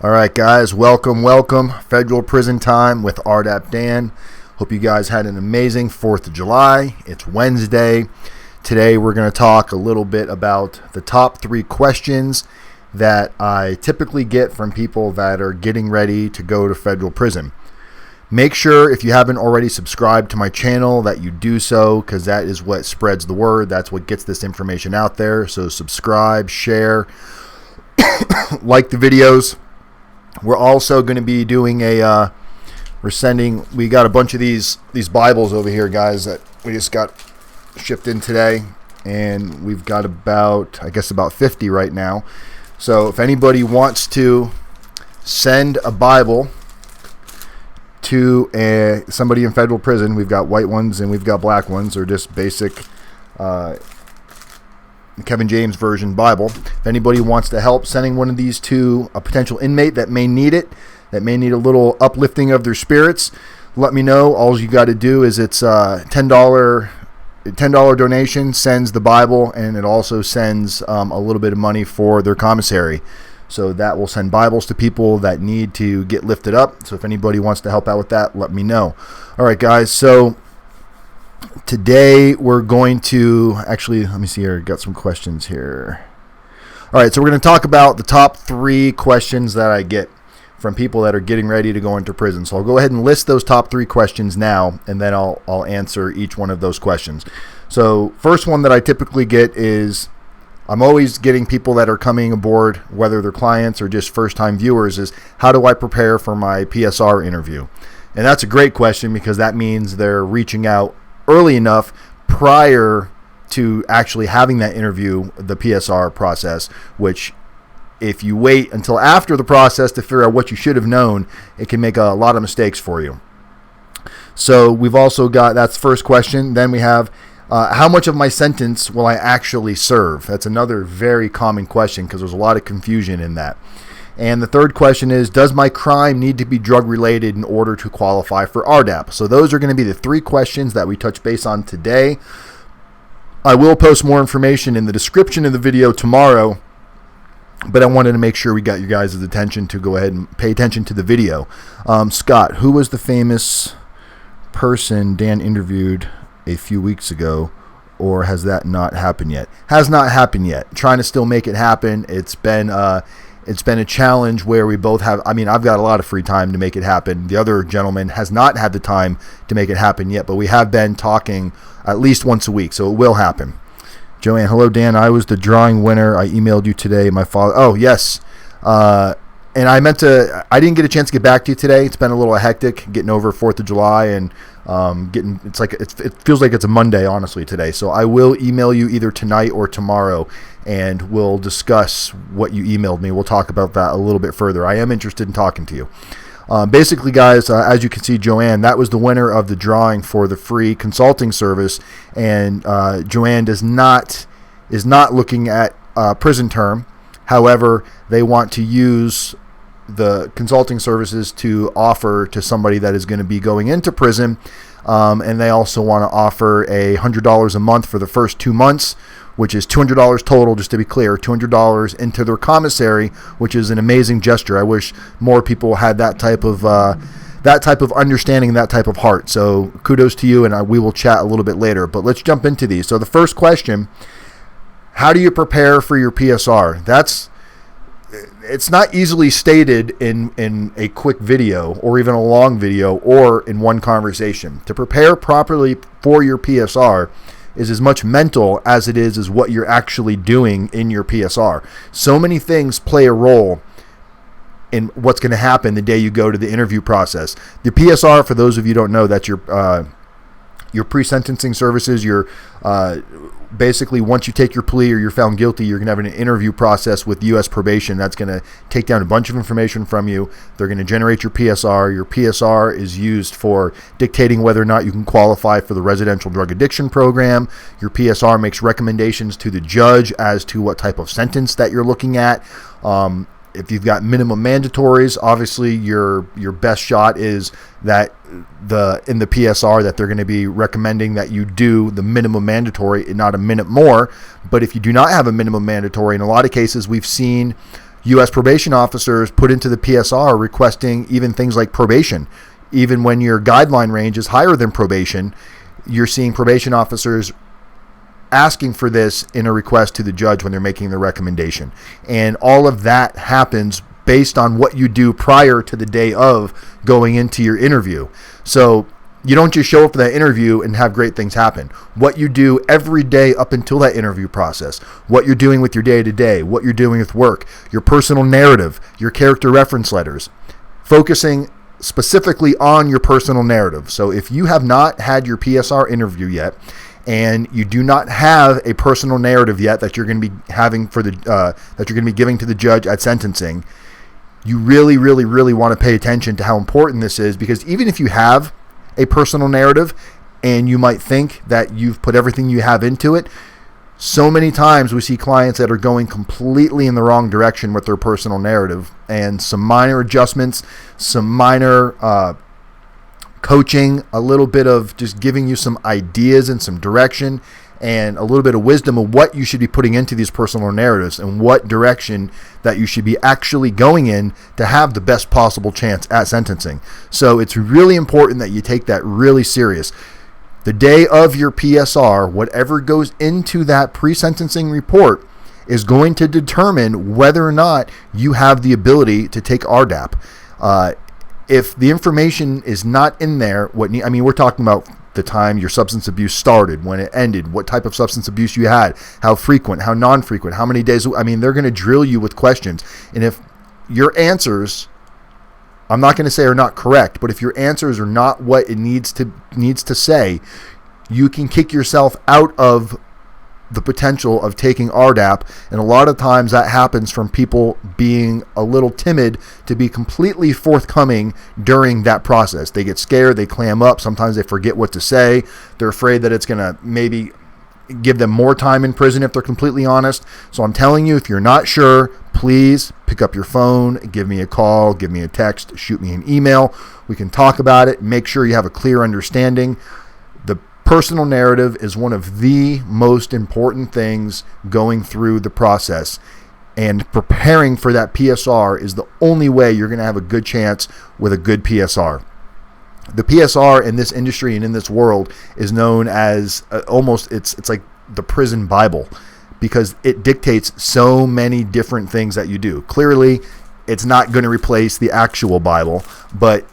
All right, guys, welcome. Federal prison time with rdapdan. Hope you guys had an amazing 4th of July. It's Wednesday. Today we're going to talk a little bit about the top 3 questions that I typically get from people that are getting ready to go to federal prison. Make sure, if you haven't already subscribed to my channel, that you do so, because that is what spreads the word. That's what gets this information out there. So subscribe, share, like the videos. We're also going to be doing we got a bunch of these Bibles over here, guys, that we just got shipped in today, and we've got about 50 right now. So if anybody wants to send a Bible to somebody in federal prison, we've got white ones and we've got black ones, or just basic Kevin James version Bible. If anybody wants to help sending one of these to a potential inmate that may need it, that may need a little uplifting of their spirits, let me know. All you got to do is it's $10 donation sends the Bible, and it also sends a little bit of money for their commissary. So that will send Bibles to people that need to get lifted up. So if anybody wants to help out with that, let me know. All right, guys. So today we're going to let me see here. Got some questions here. All right, so we're going to talk about the top 3 questions that I get from people that are getting ready to go into prison. So I'll go ahead and list those top 3 questions now, and then I'll answer each one of those questions. So first one that I typically get is, I'm always getting people that are coming aboard, whether they're clients or just first-time viewers, is how do I prepare for my PSR interview? And that's a great question, because that means they're reaching out early enough prior to actually having that interview, the PSR process, which if you wait until after the process to figure out what you should have known, it can make a lot of mistakes for you. So we've also got, that's the first question. Then we have, how much of my sentence will I actually serve? That's another very common question, because there's a lot of confusion in that. And the third question is, does my crime need to be drug related in order to qualify for RDAP? So those are going to be the 3 questions that we touch base on today. I will post more information in the description of the video tomorrow, but I wanted to make sure we got you guys' attention to go ahead and pay attention to the video. Scott, who was the famous person Dan interviewed a few weeks ago, or has that not happened yet? Has not happened yet. Trying to still make it happen. It's been a challenge where we both have, I've got a lot of free time to make it happen. The other gentleman has not had the time to make it happen yet, but we have been talking at least once a week, so it will happen. Joanne, hello, Dan. I was the drawing winner. I emailed you today. My father. Oh, yes. And I didn't get a chance to get back to you today. It's been a little hectic getting over 4th of July and it feels like it's a Monday, honestly, today. So I will email you either tonight or tomorrow, and we'll discuss what you emailed me. We'll talk about that a little bit further. I am interested in talking to you. Basically, guys, as you can see, Joanne, that was the winner of the drawing for the free consulting service, and Joanne is not looking at prison term. However, they want to use the consulting services to offer to somebody that is going to be going into prison, and they also want to offer $100 a month for the first 2 months, which is $200 total, just to be clear, $200 into their commissary, which is an amazing gesture. I wish more people had that type of understanding, that type of heart. So kudos to you, and we will chat a little bit later. But let's jump into these. So the first question, how do you prepare for your PSR? It's not easily stated in a quick video or even a long video or in one conversation. To prepare properly for your PSR is as much mental as it is what you're actually doing in your PSR. So many things play a role in what's going to happen the day you go to the interview process. The PSR, for those of you who don't know, that's your pre-sentencing services. Your basically, once you take your plea or you're found guilty, you're going to have an interview process with U.S. Probation that's going to take down a bunch of information from you. They're going to generate your PSR. Your PSR is used for dictating whether or not you can qualify for the residential drug addiction program. Your PSR makes recommendations to the judge as to what type of sentence that you're looking at. If you've got minimum mandatories, obviously your best shot is that in the PSR that they're going to be recommending that you do the minimum mandatory and not a minute more. But if you do not have a minimum mandatory, in a lot of cases we've seen U.S. probation officers put into the PSR requesting even things like probation. Even when your guideline range is higher than probation, you're seeing probation officers asking for this in a request to the judge when they're making the recommendation. And all of that happens based on what you do prior to the day of going into your interview. So you don't just show up for that interview and have great things happen. What you do every day up until that interview process, what you're doing with your day-to-day, what you're doing with work, your personal narrative, your character reference letters, focusing specifically on your personal narrative. So if you have not had your PSR interview yet, and you do not have a personal narrative yet that you're going to be having for the that you're going to be giving to the judge at sentencing, you really, really, really want to pay attention to how important this is, because even if you have a personal narrative and you might think that you've put everything you have into it, so many times we see clients that are going completely in the wrong direction with their personal narrative, and some minor adjustments, some minor coaching, a little bit of just giving you some ideas and some direction and a little bit of wisdom of what you should be putting into these personal narratives and what direction that you should be actually going in to have the best possible chance at sentencing. So it's really important that you take that really serious. The day of your PSR, whatever goes into that pre-sentencing report is going to determine whether or not you have the ability to take RDAP. If the information is not in there, we're talking about the time your substance abuse started, when it ended, what type of substance abuse you had, how frequent, how non-frequent, how many days. They're going to drill you with questions. And if your answers, I'm not going to say are not correct, but if your answers are not what it needs to say, you can kick yourself out of the potential of taking RDAP. And a lot of times that happens from people being a little timid to be completely forthcoming during that process. They get scared, they clam up, sometimes they forget what to say. They're afraid that it's going to maybe give them more time in prison if they're completely honest. So I'm telling you, if you're not sure, please pick up your phone, give me a call, give me a text, shoot me an email. We can talk about it, make sure you have a clear understanding. Personal narrative is one of the most important things going through the process, and preparing for that PSR is the only way you're going to have a good chance with a good PSR. The PSR in this industry and in this world is known as it's like the prison Bible, because it dictates so many different things that you do. Clearly, it's not going to replace the actual Bible, but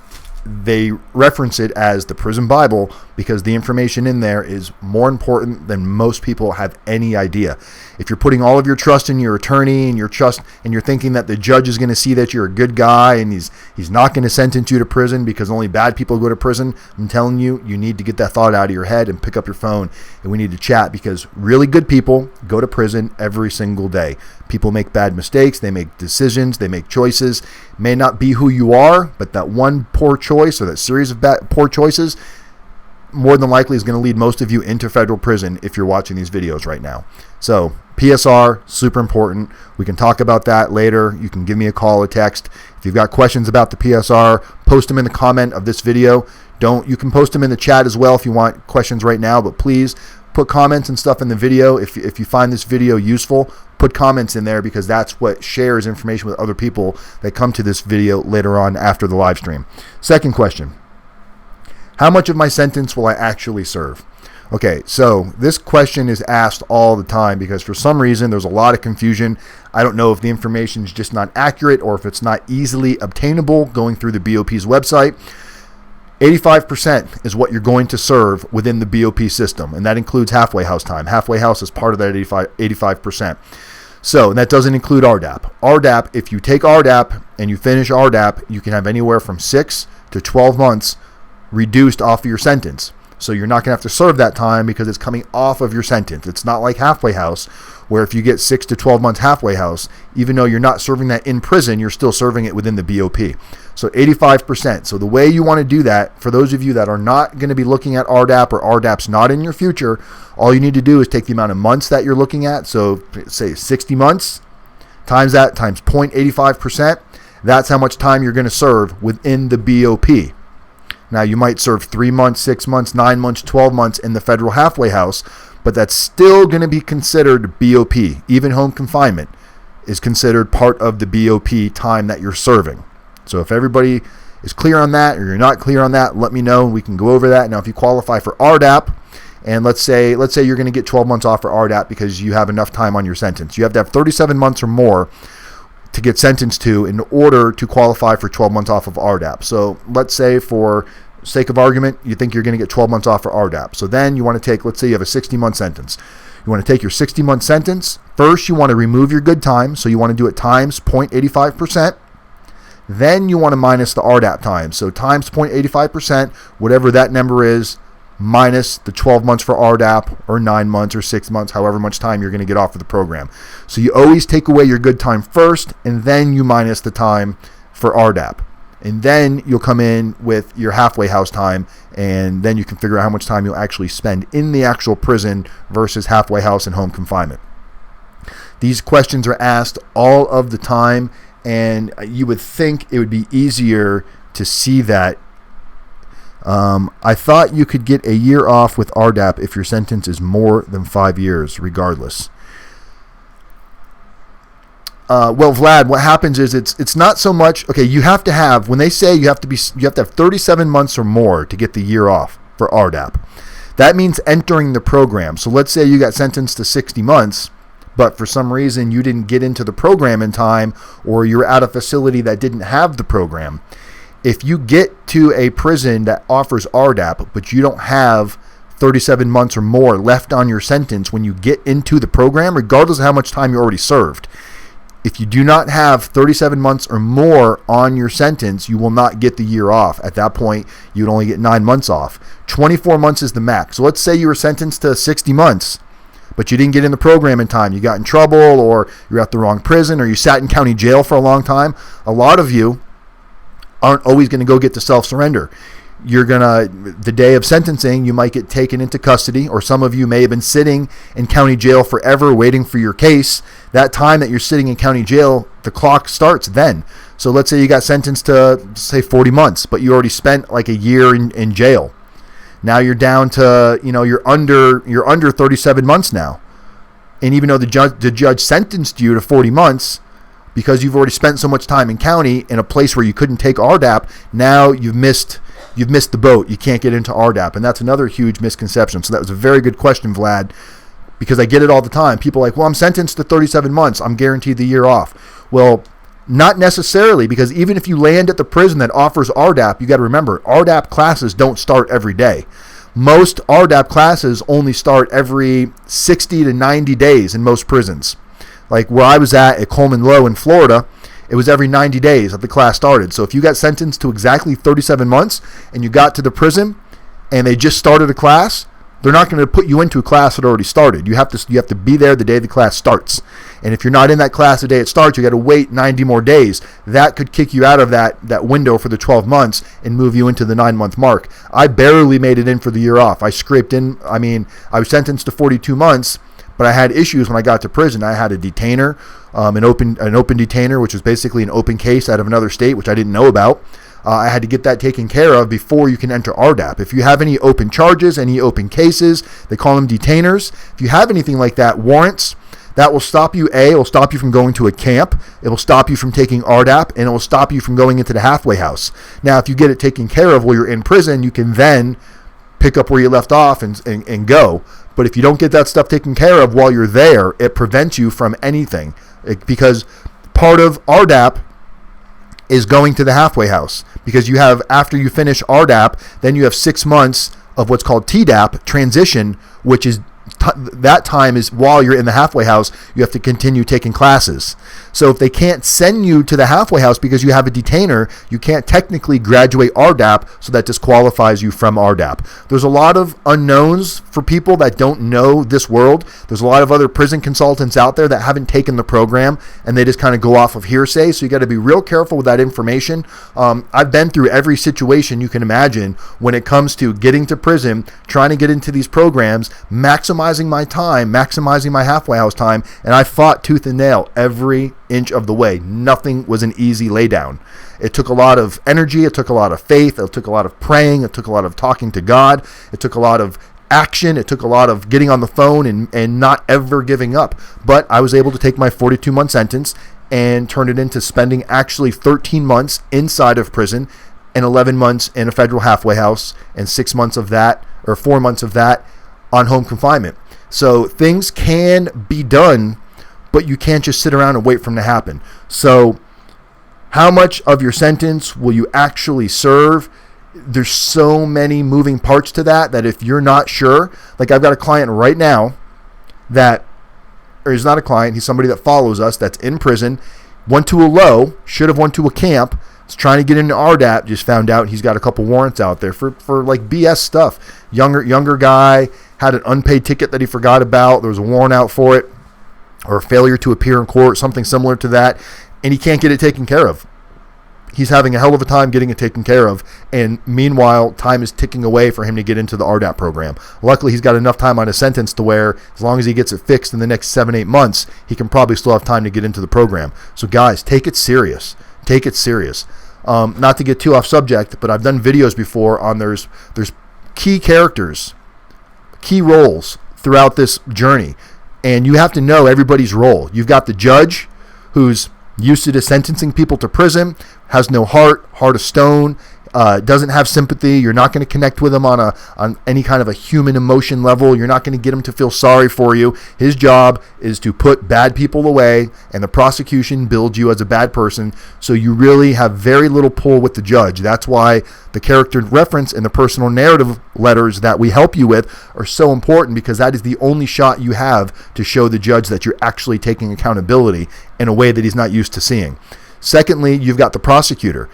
they reference it as the prison Bible because the information in there is more important than most people have any idea. If you're putting all of your trust in your attorney and you're thinking that the judge is going to see that you're a good guy and he's not going to sentence you to prison because only bad people go to prison, I'm telling you, you need to get that thought out of your head and pick up your phone, and we need to chat, because really good people go to prison every single day. People make bad mistakes, they make decisions, they make choices. It may not be who you are, but that one poor choice or that series of poor choices more than likely is going to lead most of you into federal prison if you're watching these videos right now. So PSR, super important. We can talk about that later. You can give me a call, a text. If you've got questions about the PSR, post them in the comment of this video. You can post them in the chat as well if you want questions right now, but please put comments and stuff in the video. If you find this video useful, put comments in there, because that's what shares information with other people that come to this video later on after the live stream. Second question: how much of my sentence will I actually serve? Okay, so this question is asked all the time because for some reason there's a lot of confusion. I don't know if the information is just not accurate or if it's not easily obtainable going through the BOP's website. 85% is what you're going to serve within the BOP system, and that includes halfway house time. Halfway house is part of that 85%. So that doesn't include RDAP. RDAP, if you take RDAP and you finish RDAP, you can have anywhere from 6 to 12 months reduced off of your sentence. So you're not going to have to serve that time because it's coming off of your sentence. It's not like halfway house, where if you get 6 to 12 months halfway house, even though you're not serving that in prison, you're still serving it within the BOP. So 85%. So the way you want to do that, for those of you that are not going to be looking at RDAP, or RDAP's not in your future, all you need to do is take the amount of months that you're looking at. So say 60 months times that times 0.85%. That's how much time you're going to serve within the BOP. Now, you might serve 3 months, 6 months, 9 months, 12 months in the federal halfway house, but that's still going to be considered BOP, even home confinement. is considered part of the BOP time that you're serving. So if everybody is clear on that, or you're not clear on that, let me know and we can go over that. Now, if you qualify for RDAP, and let's say you're going to get 12 months off for RDAP because you have enough time on your sentence. You have to have 37 months or more to get sentenced to in order to qualify for 12 months off of RDAP. So let's say, for sake of argument, you think you're going to get 12 months off for RDAP. So then you want to take, let's say you have a 60-month sentence. You want to take your 60-month sentence. First, you want to remove your good time. So you want to do it times 0.85%. Then you want to minus the RDAP time. So times 0.85%, whatever that number is, minus the 12 months for RDAP, or 9 months or 6 months, however much time you're going to get off of the program. So you always take away your good time first, and then you minus the time for RDAP. And then you'll come in with your halfway house time, and then you can figure out how much time you'll actually spend in the actual prison versus halfway house and home confinement. These questions are asked all of the time, and you would think it would be easier to see that. I thought you could get a year off with RDAP if your sentence is more than 5 years, regardless. Well, Vlad, what happens is it's not so much, okay, you have to have, when they say you have to have 37 months or more to get the year off for RDAP. That means entering the program. So let's say you got sentenced to 60 months, but for some reason you didn't get into the program in time, or you're at a facility that didn't have the program. If you get to a prison that offers RDAP, but you don't have 37 months or more left on your sentence when you get into the program, regardless of how much time you already served, if you do not have 37 months or more on your sentence, you will not get the year off. At that point, you'd only get 9 months off. 24 months is the max. So let's say you were sentenced to 60 months, but you didn't get in the program in time. You got in trouble, or you're at the wrong prison, or you sat in county jail for a long time. A lot of you aren't always going to go get to self-surrender. The day of sentencing, you might get taken into custody, or some of you may have been sitting in county jail forever waiting for your case. That time that you're sitting in county jail, the clock starts then. So let's say you got sentenced to, say, 40 months, but you already spent like a year in jail. Now you're down to, you're under 37 months now. And even though the judge sentenced you to 40 months, because you've already spent so much time in county in a place where you couldn't take RDAP, now you've missed the boat. You can't get into RDAP. And that's another huge misconception. So that was a very good question, Vlad, because I get it all the time. People are like, well, I'm sentenced to 37 months. I'm guaranteed the year off. Well, not necessarily, because even if you land at the prison that offers RDAP, you got to remember, RDAP classes don't start every day. Most RDAP classes only start every 60 to 90 days in most prisons. Like where I was at Coleman Low in Florida, it was every 90 days that the class started. So if you got sentenced to exactly 37 months and you got to the prison and they just started a class, they're not going to put you into a class that already started. You have to be there the day the class starts. And if you're not in that class the day it starts, you got to wait 90 more days. That could kick you out of that window for the 12 months and move you into the 9-month mark. I barely made it in for the year off. I scraped in. I was sentenced to 42 months, but I had issues when I got to prison. I had a detainer, an open detainer, which was basically an open case out of another state, which I didn't know about. I had to get that taken care of before you can enter RDAP. If you have any open charges, any open cases, they call them detainers. If you have anything like that, warrants, that will stop you. It will stop you from going to a camp. It will stop you from taking RDAP, and it will stop you from going into the halfway house. Now, if you get it taken care of while you're in prison, you can then pick up where you left off and go. But if you don't get that stuff taken care of while you're there, it prevents you from anything. Because part of RDAP is going to the halfway house, because you have, after you finish RDAP, then you have 6 months of what's called TDAP, transition, which is that time is while you're in the halfway house, you have to continue taking classes. So if they can't send you to the halfway house because you have a detainer, you can't technically graduate RDAP, so that disqualifies you from RDAP. There's a lot of unknowns for people that don't know this world. There's a lot of other prison consultants out there that haven't taken the program, and they just kind of go off of hearsay. So you got to be real careful with that information. I've been through every situation you can imagine when it comes to getting to prison, trying to get into these programs, maximizing my time, maximizing my halfway house time, and I fought tooth and nail every inch of the way. Nothing was an easy laydown. It took a lot of energy, it took a lot of faith, it took a lot of praying, it took a lot of talking to God, it took a lot of action. It took a lot of getting on the phone and not ever giving up. But I was able to take my 42-month sentence and turn it into spending actually 13 months inside of prison and 11 months in a federal halfway house and 6 months of that, or 4 months of that, on home confinement. So things can be done, but you can't just sit around and wait for them to happen. So how much of your sentence will you actually serve? There's so many moving parts to that if you're not sure, like I've got a client right now or he's not a client, he's somebody that follows us that's in prison, went to a low, should have went to a camp, is trying to get into RDAP, just found out he's got a couple warrants out there for like BS stuff. Younger guy, had an unpaid ticket that he forgot about, there was a warrant out for it, or a failure to appear in court, something similar to that, and he can't get it taken care of. He's having a hell of a time getting it taken care of, and meanwhile, time is ticking away for him to get into the RDAP program. Luckily, he's got enough time on his sentence to where, as long as he gets it fixed in the next 7-8 months, he can probably still have time to get into the program. So guys, take it serious. Take it serious. Not to get too off subject, but I've done videos before on there's key characters, key roles throughout this journey, and you have to know everybody's role. You've got the judge, who's used to sentencing people to prison, has no heart of stone, doesn't have sympathy. You're not going to connect with him on any kind of a human emotion level. You're not going to get him to feel sorry for you. His job is to put bad people away, and the prosecution builds you as a bad person, so you really have very little pull with the judge. That's why the character reference and the personal narrative letters that we help you with are so important, because that is the only shot you have to show the judge that you're actually taking accountability in a way that he's not used to seeing. Secondly, you've got the prosecutor.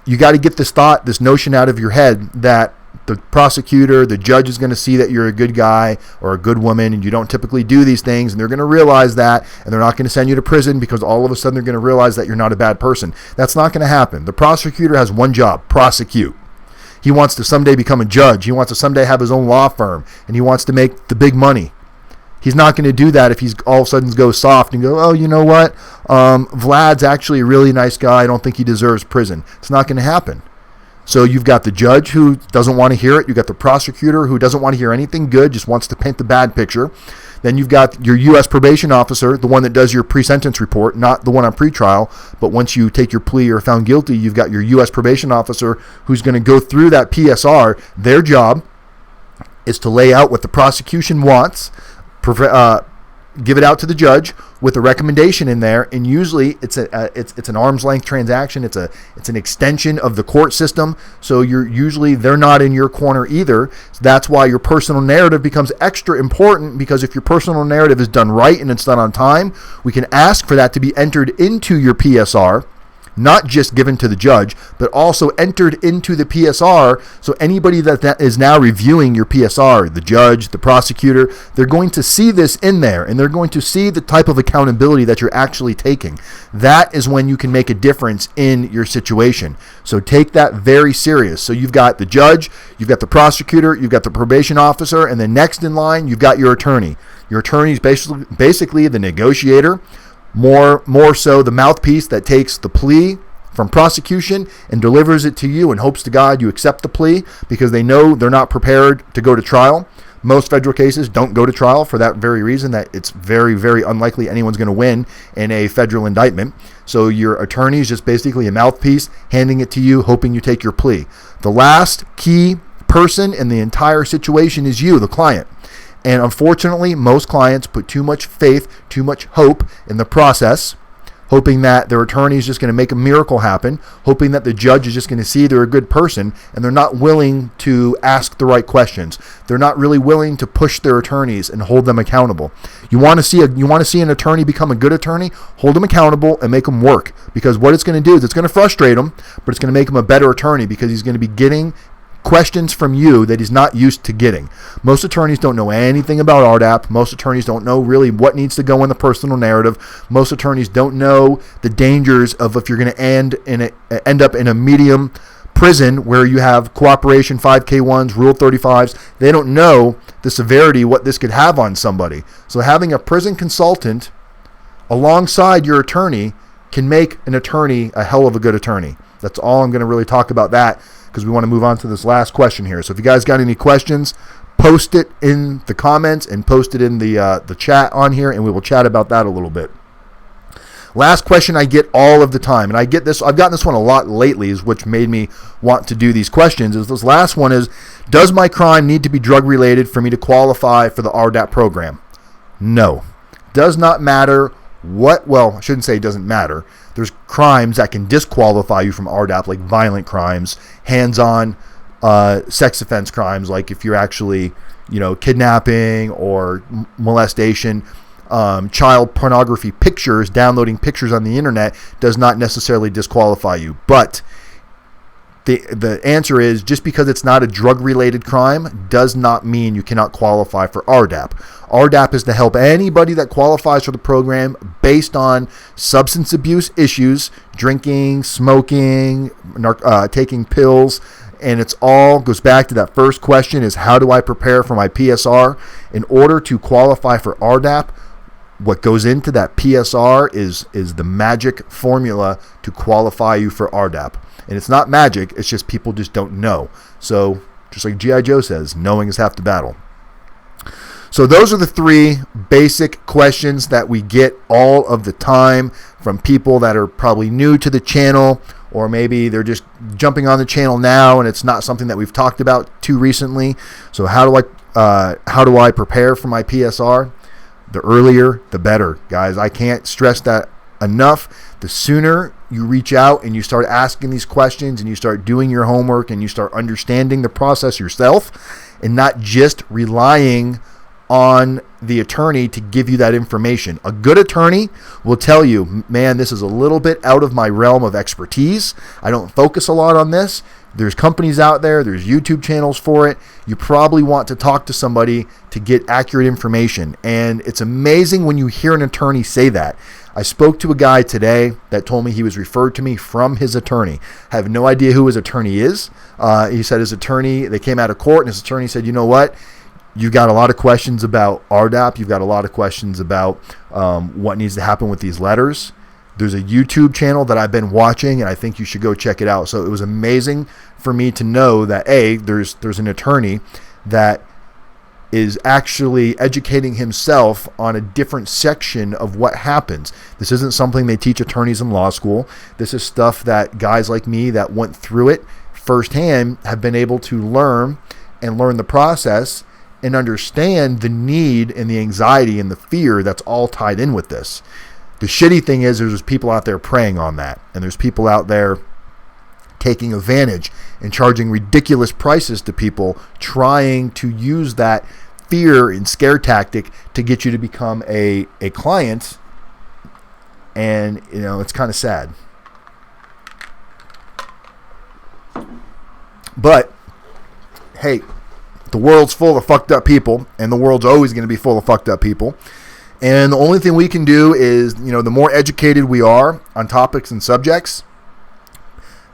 You got to get this notion out of your head that the prosecutor, the judge is going to see that you're a good guy or a good woman and you don't typically do these things, and they're going to realize that, and they're not going to send you to prison because all of a sudden they're going to realize that you're not a bad person. That's not going to happen. The prosecutor has one job: prosecute. He wants to someday become a judge. He wants to someday have his own law firm, and he wants to make the big money. He's not going to do that if he's all of a sudden goes soft and go, oh, you know what? Vlad's actually a really nice guy. I don't think he deserves prison. It's not going to happen. So you've got the judge who doesn't want to hear it. You've got the prosecutor who doesn't want to hear anything good, just wants to paint the bad picture. Then you've got your U.S. probation officer, the one that does your pre-sentence report, not the one on pretrial. But once you take your plea or found guilty, you've got your U.S. probation officer who's going to go through that PSR. Their job is to lay out what the prosecution wants, give it out to the judge with a recommendation in there, and usually it's an arm's length transaction. It's an extension of the court system. So they're not in your corner either. So that's why your personal narrative becomes extra important, because if your personal narrative is done right and it's done on time, we can ask for that to be entered into your PSR. Not just given to the judge, but also entered into the PSR. So anybody that is now reviewing your PSR, the judge, the prosecutor, they're going to see this in there, and they're going to see the type of accountability that you're actually taking. That is when you can make a difference in your situation. So take that very serious. So you've got the judge, you've got the prosecutor, you've got the probation officer, and then next in line, you've got your attorney. Your attorney is basically the negotiator. More so the mouthpiece that takes the plea from prosecution and delivers it to you and hopes to God you accept the plea, because they know they're not prepared to go to trial. Most federal cases don't go to trial for that very reason, that it's very, very unlikely anyone's going to win in a federal indictment. So your attorney is just basically a mouthpiece handing it to you, hoping you take your plea. The last key person in the entire situation is you, the client. And unfortunately, most clients put too much faith, too much hope in the process, hoping that their attorney is just going to make a miracle happen, hoping that the judge is just going to see they're a good person, and they're not willing to ask the right questions. They're not really willing to push their attorneys and hold them accountable. You want to see an attorney become a good attorney? Hold them accountable and make them work, because what it's going to do is it's going to frustrate them, but it's going to make them a better attorney, because he's going to be getting questions from you that he's not used to getting. Most attorneys don't know anything about RDAP. Most attorneys don't know really what needs to go in the personal narrative. Most attorneys don't know the dangers of if you're going to end up in a medium prison where you have cooperation 5K1s, Rule 35s. They don't know the severity, what this could have on somebody. So having a prison consultant alongside your attorney can make an attorney a hell of a good attorney. That's all I'm going to really talk about that, because we want to move on to this last question here. So if you guys got any questions, post it in the comments and post it in the chat on here, and we will chat about that a little bit. Last question I get all of the time, and I've gotten this one a lot lately, is which made me want to do these questions, is this last one is, does my crime need to be drug related for me to qualify for the RDAP program? No. Does not matter I shouldn't say it doesn't matter. There's crimes that can disqualify you from RDAP, like violent crimes, hands-on sex offense crimes, like if you're actually, kidnapping or molestation. Child pornography pictures, downloading pictures on the internet does not necessarily disqualify you. But the answer is, just because it's not a drug-related crime does not mean you cannot qualify for RDAP. RDAP is to help anybody that qualifies for the program based on substance abuse issues, drinking, smoking, taking pills, and it's all goes back to that first question, is how do I prepare for my PSR? In order to qualify for RDAP, what goes into that PSR is the magic formula to qualify you for RDAP. And it's not magic, it's just people just don't know. So, just like G.I. Joe says, knowing is half the battle. So those are the 3 basic questions that we get all of the time from people that are probably new to the channel, or maybe they're just jumping on the channel now and it's not something that we've talked about too recently. So how do I prepare for my PSR? The earlier, the better, guys. I can't stress that enough. The sooner you reach out and you start asking these questions and you start doing your homework and you start understanding the process yourself and not just relying on the attorney to give you that information. A good attorney will tell you, man, this is a little bit out of my realm of expertise. I don't focus a lot on this. There's companies out there, there's YouTube channels for it. You probably want to talk to somebody to get accurate information. And it's amazing when you hear an attorney say that. I spoke to a guy today that told me he was referred to me from his attorney. I have no idea who his attorney is. He said his attorney, they came out of court and his attorney said, you know what? You've got a lot of questions about RDAP. You've got a lot of questions about what needs to happen with these letters. There's a YouTube channel that I've been watching, and I think you should go check it out. So it was amazing for me to know that, there's an attorney that is actually educating himself on a different section of what happens. This isn't something they teach attorneys in law school. This is stuff that guys like me that went through it firsthand have been able to learn the process and understand the need and the anxiety and the fear that's all tied in with this. The shitty thing is there's people out there preying on that, and there's people out there taking advantage and charging ridiculous prices to people, trying to use that fear and scare tactic to get you to become a client. And it's kind of sad. But hey, the world's full of fucked up people, and the world's always going to be full of fucked up people. And the only thing we can do is, the more educated we are on topics and subjects,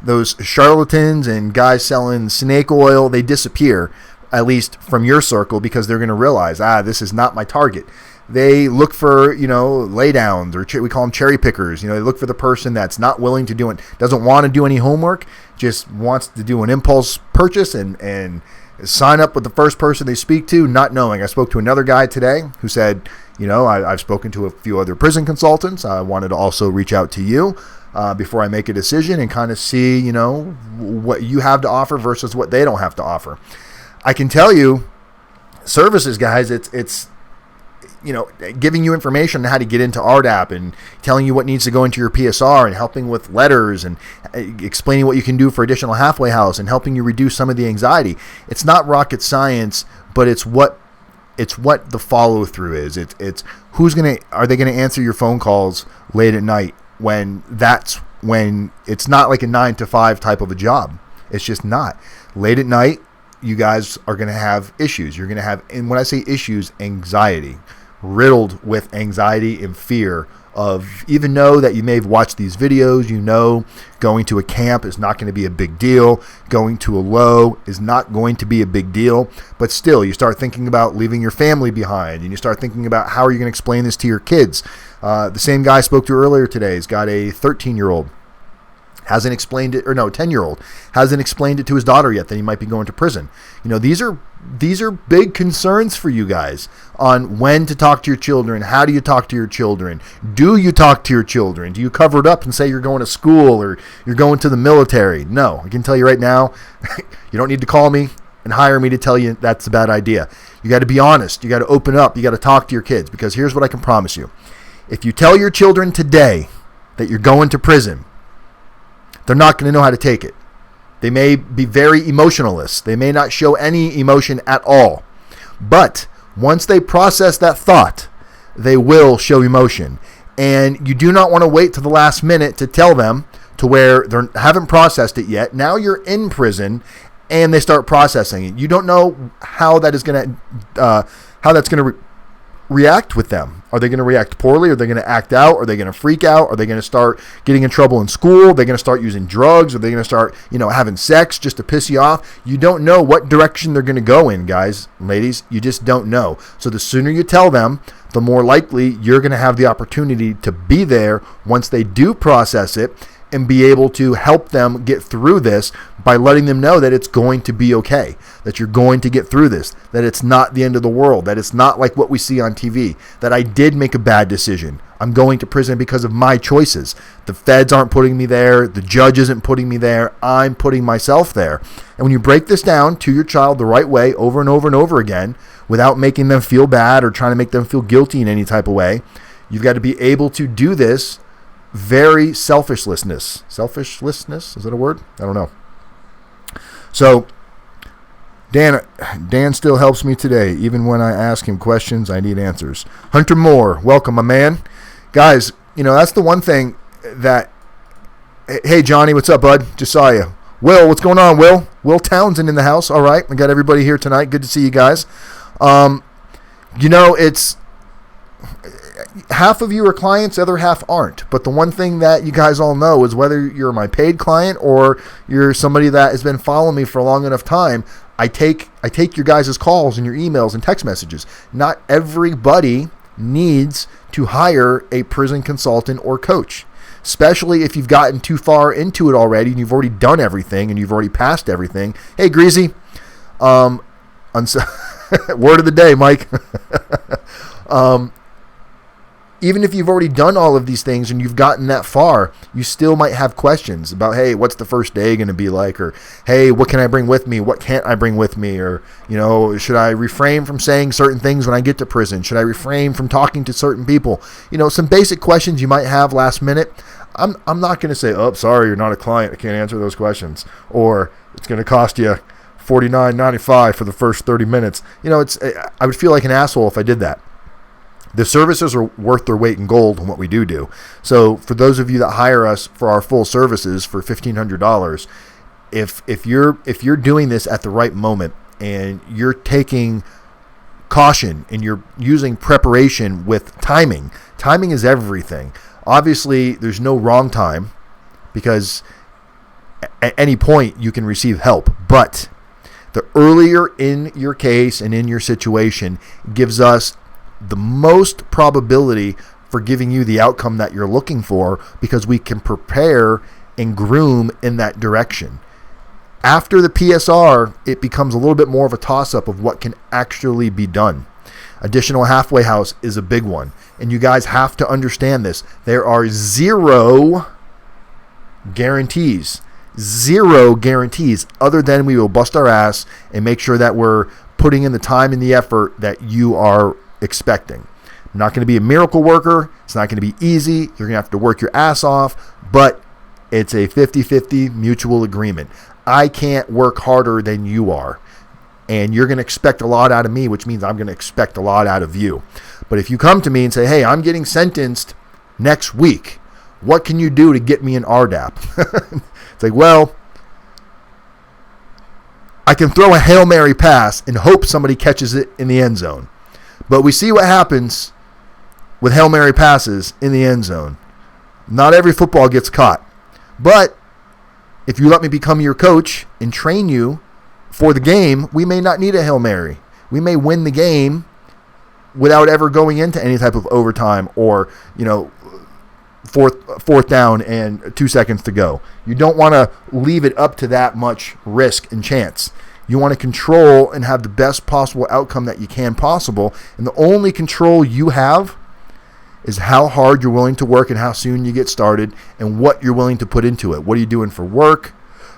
those charlatans and guys selling snake oil, they disappear, at least from your circle, because they're going to realize, this is not my target. They look for, laydowns, or we call them cherry pickers. They look for the person that's not willing to do it, doesn't want to do any homework, just wants to do an impulse purchase and sign up with the first person they speak to, not knowing. I spoke to another guy today who said, I've spoken to a few other prison consultants. I wanted to also reach out to you before I make a decision and kind of see, what you have to offer versus what they don't have to offer. I can tell you, services, guys, it's giving you information on how to get into RDAP and telling you what needs to go into your PSR and helping with letters and explaining what you can do for additional halfway house and helping you reduce some of the anxiety. It's not rocket science, but it's what the follow through is. It's are they going to answer your phone calls late at night when it's not like a 9 to 5 type of a job. It's just not. Late at night, you guys are going to have issues. You're going to have, and when I say issues, anxiety. Riddled with anxiety and fear of, even though that you may have watched these videos, going to a camp is not going to be a big deal. Going to a low is not going to be a big deal. But still, you start thinking about leaving your family behind, and you start thinking about how are you going to explain this to your kids. The same guy I spoke to earlier today has got a 13-year-old. hasn't explained it, or no, 10-year-old hasn't explained it to his daughter yet that he might be going to prison. These are big concerns for you guys on when to talk to your children. How do you talk to your children? Do you talk to your children? Do you cover it up and say you're going to school or you're going to the military? No, I can tell you right now, you don't need to call me and hire me to tell you that's a bad idea. You got to be honest. You got to open up. You got to talk to your kids, because here's what I can promise you. If you tell your children today that you're going to prison, they're not going to know how to take it. They may be very emotionless. They may not show any emotion at all. But once they process that thought, they will show emotion. And you do not want to wait to the last minute to tell them, to where they haven't processed it yet. Now you're in prison and they start processing it. You don't know how that is going to react with them. Are they going to react poorly? Are they going to act out? Are they going to freak out? Are they going to start getting in trouble in school? Are they going to start using drugs? Are they going to start, having sex just to piss you off? You don't know what direction they're going to go in, guys, ladies. You just don't know. So the sooner you tell them, the more likely you're going to have the opportunity to be there once they do process it, and be able to help them get through this by letting them know that it's going to be okay, that you're going to get through this, that it's not the end of the world, that it's not like what we see on TV, that I did make a bad decision. I'm going to prison because of my choices. The feds aren't putting me there. The judge isn't putting me there. I'm putting myself there. And when you break this down to your child the right way over and over and over again, without making them feel bad or trying to make them feel guilty in any type of way, you've got to be able to do this very selfishlessness. Selfishlessness? Is that a word? I don't know. So, Dan still helps me today. Even when I ask him questions, I need answers. Hunter Moore, welcome, my man. Guys, that's the one thing that... Hey, Johnny, what's up, bud? Just saw you. Will, what's going on, Will? Will Townsend in the house. All right, I got everybody here tonight. Good to see you guys. It's... half of you are clients, the other half aren't. But the one thing that you guys all know is whether you're my paid client or you're somebody that has been following me for a long enough time, I take your guys' calls and your emails and text messages. Not everybody needs to hire a prison consultant or coach, especially if you've gotten too far into it already and you've already done everything and you've already passed everything. Hey, Greasy. Word of the day, Mike. Even if you've already done all of these things and you've gotten that far, you still might have questions about, hey, what's the first day going to be like? Or, hey, what can I bring with me? What can't I bring with me? Or, should I refrain from saying certain things when I get to prison? Should I refrain from talking to certain people? Some basic questions you might have last minute. I'm not going to say, oh, sorry, you're not a client. I can't answer those questions. Or it's going to cost you $49.95 for the first 30 minutes. I would feel like an asshole if I did that. The services are worth their weight in gold in what we do. So for those of you that hire us for our full services for $1,500, if you're doing this at the right moment and you're taking caution and you're using preparation with timing is everything. Obviously, there's no wrong time because at any point you can receive help, but the earlier in your case and in your situation gives us the most probability for giving you the outcome that you're looking for, because we can prepare and groom in that direction. After the PSR, it becomes a little bit more of a toss-up of what can actually be done. Additional halfway house is a big one, and you guys have to understand this. There are zero guarantees other than we will bust our ass and make sure that we're putting in the time and the effort that you are expecting. I'm not going to be a miracle worker. It's not going to be easy. You're going to have to work your ass off, but it's a 50-50 mutual agreement. I can't work harder than you are, and you're going to expect a lot out of me, which means I'm going to expect a lot out of you. But if you come to me and say, hey, I'm getting sentenced next week, what can you do to get me an RDAP? It's like, well, I can throw a Hail Mary pass and hope somebody catches it in the end zone. But we see what happens with Hail Mary passes in the end zone. Not every football gets caught. But if you let me become your coach and train you for the game, we may not need a Hail Mary. We may win the game without ever going into any type of overtime or, fourth down and 2 seconds to go. You don't want to leave it up to that much risk and chance. You want to control and have the best possible outcome that you can possible. And the only control you have is how hard you're willing to work and how soon you get started and what you're willing to put into it. What are you doing for work?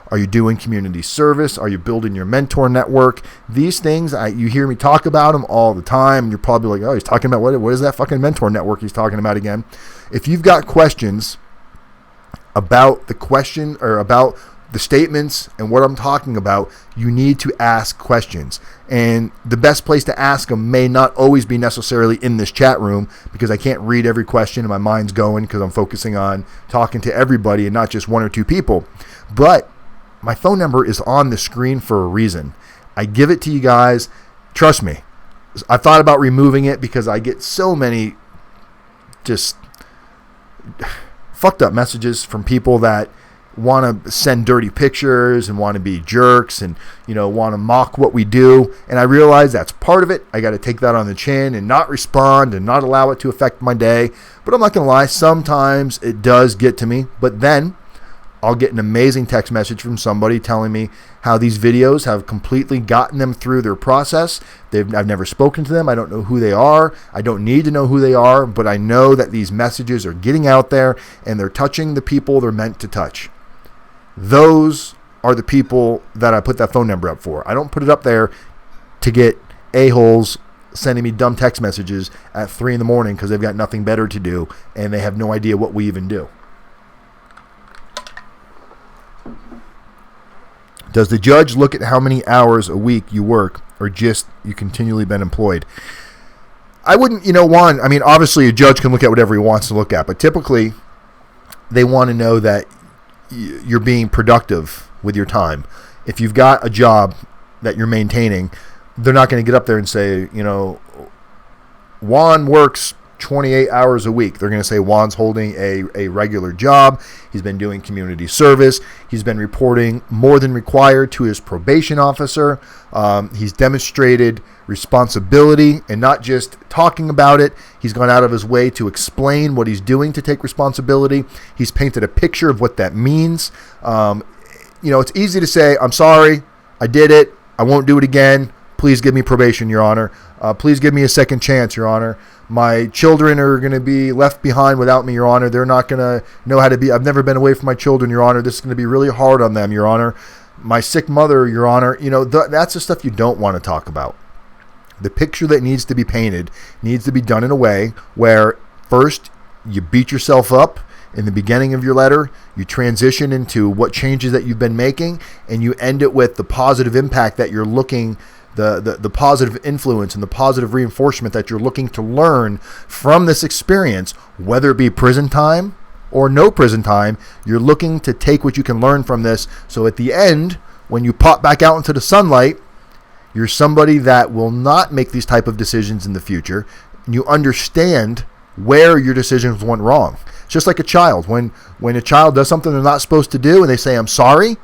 Are you doing community service? Are you building your mentor network? These things, you hear me talk about them all the time. You're probably like, oh, he's talking about what is that fucking mentor network he's talking about again? If you've got questions about the question or about the statements and what I'm talking about, you need to ask questions. And the best place to ask them may not always be necessarily in this chat room, because I can't read every question and my mind's going because I'm focusing on talking to everybody and not just one or two people. But my phone number is on the screen for a reason. I give it to you guys. Trust me. I thought about removing it because I get so many just fucked up messages from people that want to send dirty pictures and want to be jerks and, want to mock what we do. And I realize that's part of it. I got to take that on the chin and not respond and not allow it to affect my day. But I'm not going to lie. Sometimes it does get to me. But then I'll get an amazing text message from somebody telling me how these videos have completely gotten them through their process. I've never spoken to them. I don't know who they are. I don't need to know who they are, but I know that these messages are getting out there and they're touching the people they're meant to touch. Those are the people that I put that phone number up for. I don't put it up there to get a-holes sending me dumb text messages at 3 in the morning because they've got nothing better to do and they have no idea what we even do. Does the judge look at how many hours a week you work or just you continually been employed? I wouldn't, Juan, obviously a judge can look at whatever he wants to look at, but typically they want to know that you're being productive with your time. If you've got a job that you're maintaining, they're not going to get up there and say, Juan works 28 hours a week. They're going to say Juan's holding a regular job. He's been doing community service. He's been reporting more than required to his probation officer. He's demonstrated responsibility and not just talking about it. He's gone out of his way to explain what he's doing to take responsibility. He's painted a picture of what that means. It's easy to say, I'm sorry, I did it, I won't do it again. Please give me probation, Your Honor. Please give me a second chance, Your Honor. My children are going to be left behind without me, Your Honor. They're not going to know how to be. I've never been away from my children, Your Honor. This is going to be really hard on them, Your Honor. My sick mother, Your Honor. That's the stuff you don't want to talk about. The picture that needs to be painted needs to be done in a way where first you beat yourself up in the beginning of your letter, you transition into what changes that you've been making, and you end it with the positive impact that you're looking, the positive influence and the positive reinforcement that you're looking to learn from this experience, whether it be prison time or no prison time. You're looking to take what you can learn from this, so at the end, when you pop back out into the sunlight, you're somebody that will not make these type of decisions in the future, and you understand where your decisions went wrong. It's just like a child. When a child does something they're not supposed to do and they say, I'm sorry,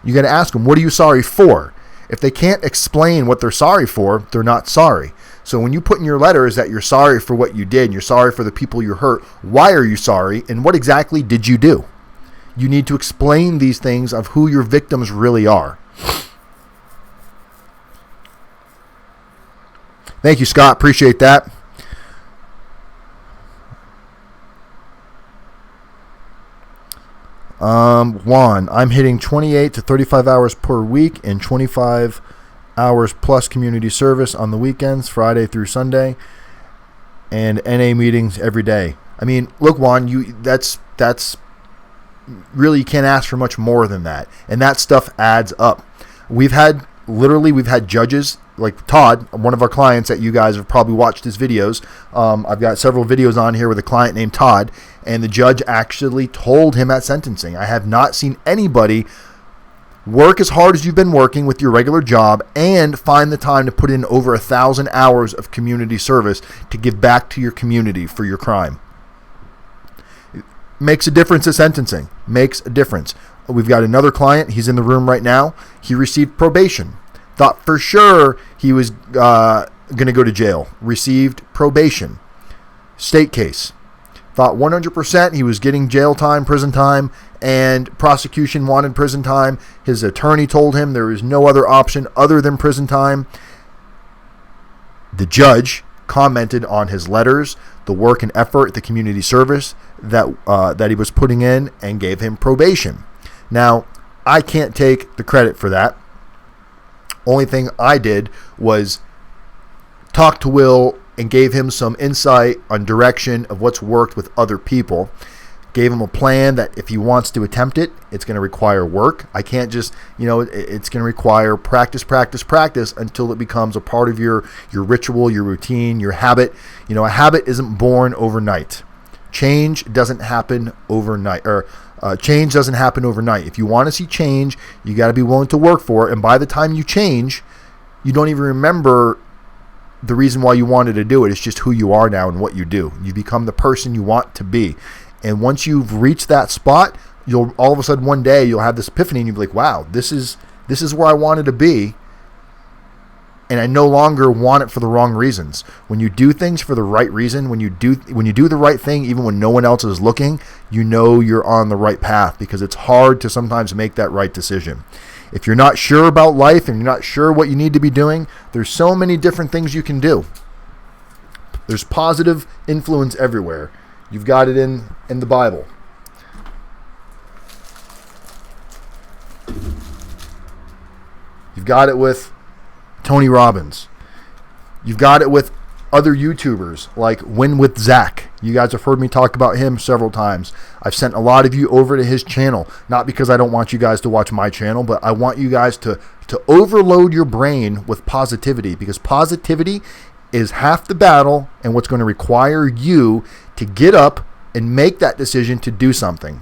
you got to ask them, what are you sorry for? If they can't explain what they're sorry for, they're not sorry. So when you put in your letters that you're sorry for what you did and you're sorry for the people you hurt, why are you sorry and what exactly did you do? You need to explain these things of who your victims really are. Thank you, Scott. Appreciate that. Juan, I'm hitting 28 to 35 hours per week and 25 hours plus community service on the weekends, Friday through Sunday, and NA meetings every day. Look, Juan, that's really, you can't ask for much more than that, and that stuff adds up. We've had judges like Todd, one of our clients that you guys have probably watched his videos. I've got several videos on here with a client named Todd, and the judge actually told him at sentencing, I have not seen anybody work as hard as you've been working with your regular job and find the time to put in over 1,000 hours of community service to give back to your community for your crime. Makes a difference at sentencing. Makes a difference. We've got another client. He's in the room right now. He received probation. Thought for sure he was going to go to jail. Received probation. State case. thought 100% he was getting jail time, prison time, and prosecution wanted prison time. His attorney told him there is no other option other than prison time. The judge commented on his letters, the work and effort, the community service that he was putting in, and gave him probation. Now, I can't take the credit for that. Only thing I did was talk to Will and gave him some insight on direction of what's worked with other people. Gave him a plan that if he wants to attempt it, it's going to require work. I can't just, it's going to require practice until it becomes a part of your ritual, your routine, your habit. A habit isn't born overnight. Change doesn't happen overnight, change doesn't happen overnight. If you want to see change, you got to be willing to work for it. And by the time you change, you don't even remember the reason why you wanted to do it. It's just who you are now and what you do. You become the person you want to be. And once you've reached that spot, you'll all of a sudden one day you'll have this epiphany and you'll be like, wow, this is where I wanted to be. And I no longer want it for the wrong reasons. When you do things for the right reason, when you do the right thing, even when no one else is looking, you're on the right path, because it's hard to sometimes make that right decision. If you're not sure about life and you're not sure what you need to be doing, there's so many different things you can do. There's positive influence everywhere. You've got it in the Bible. You've got it with Tony Robbins. You've got it with other YouTubers like Win with Zach. You guys have heard me talk about him several times. I've sent a lot of you over to his channel, not because I don't want you guys to watch my channel, but I want you guys to overload your brain with positivity, because positivity is half the battle and what's going to require you to get up and make that decision to do something.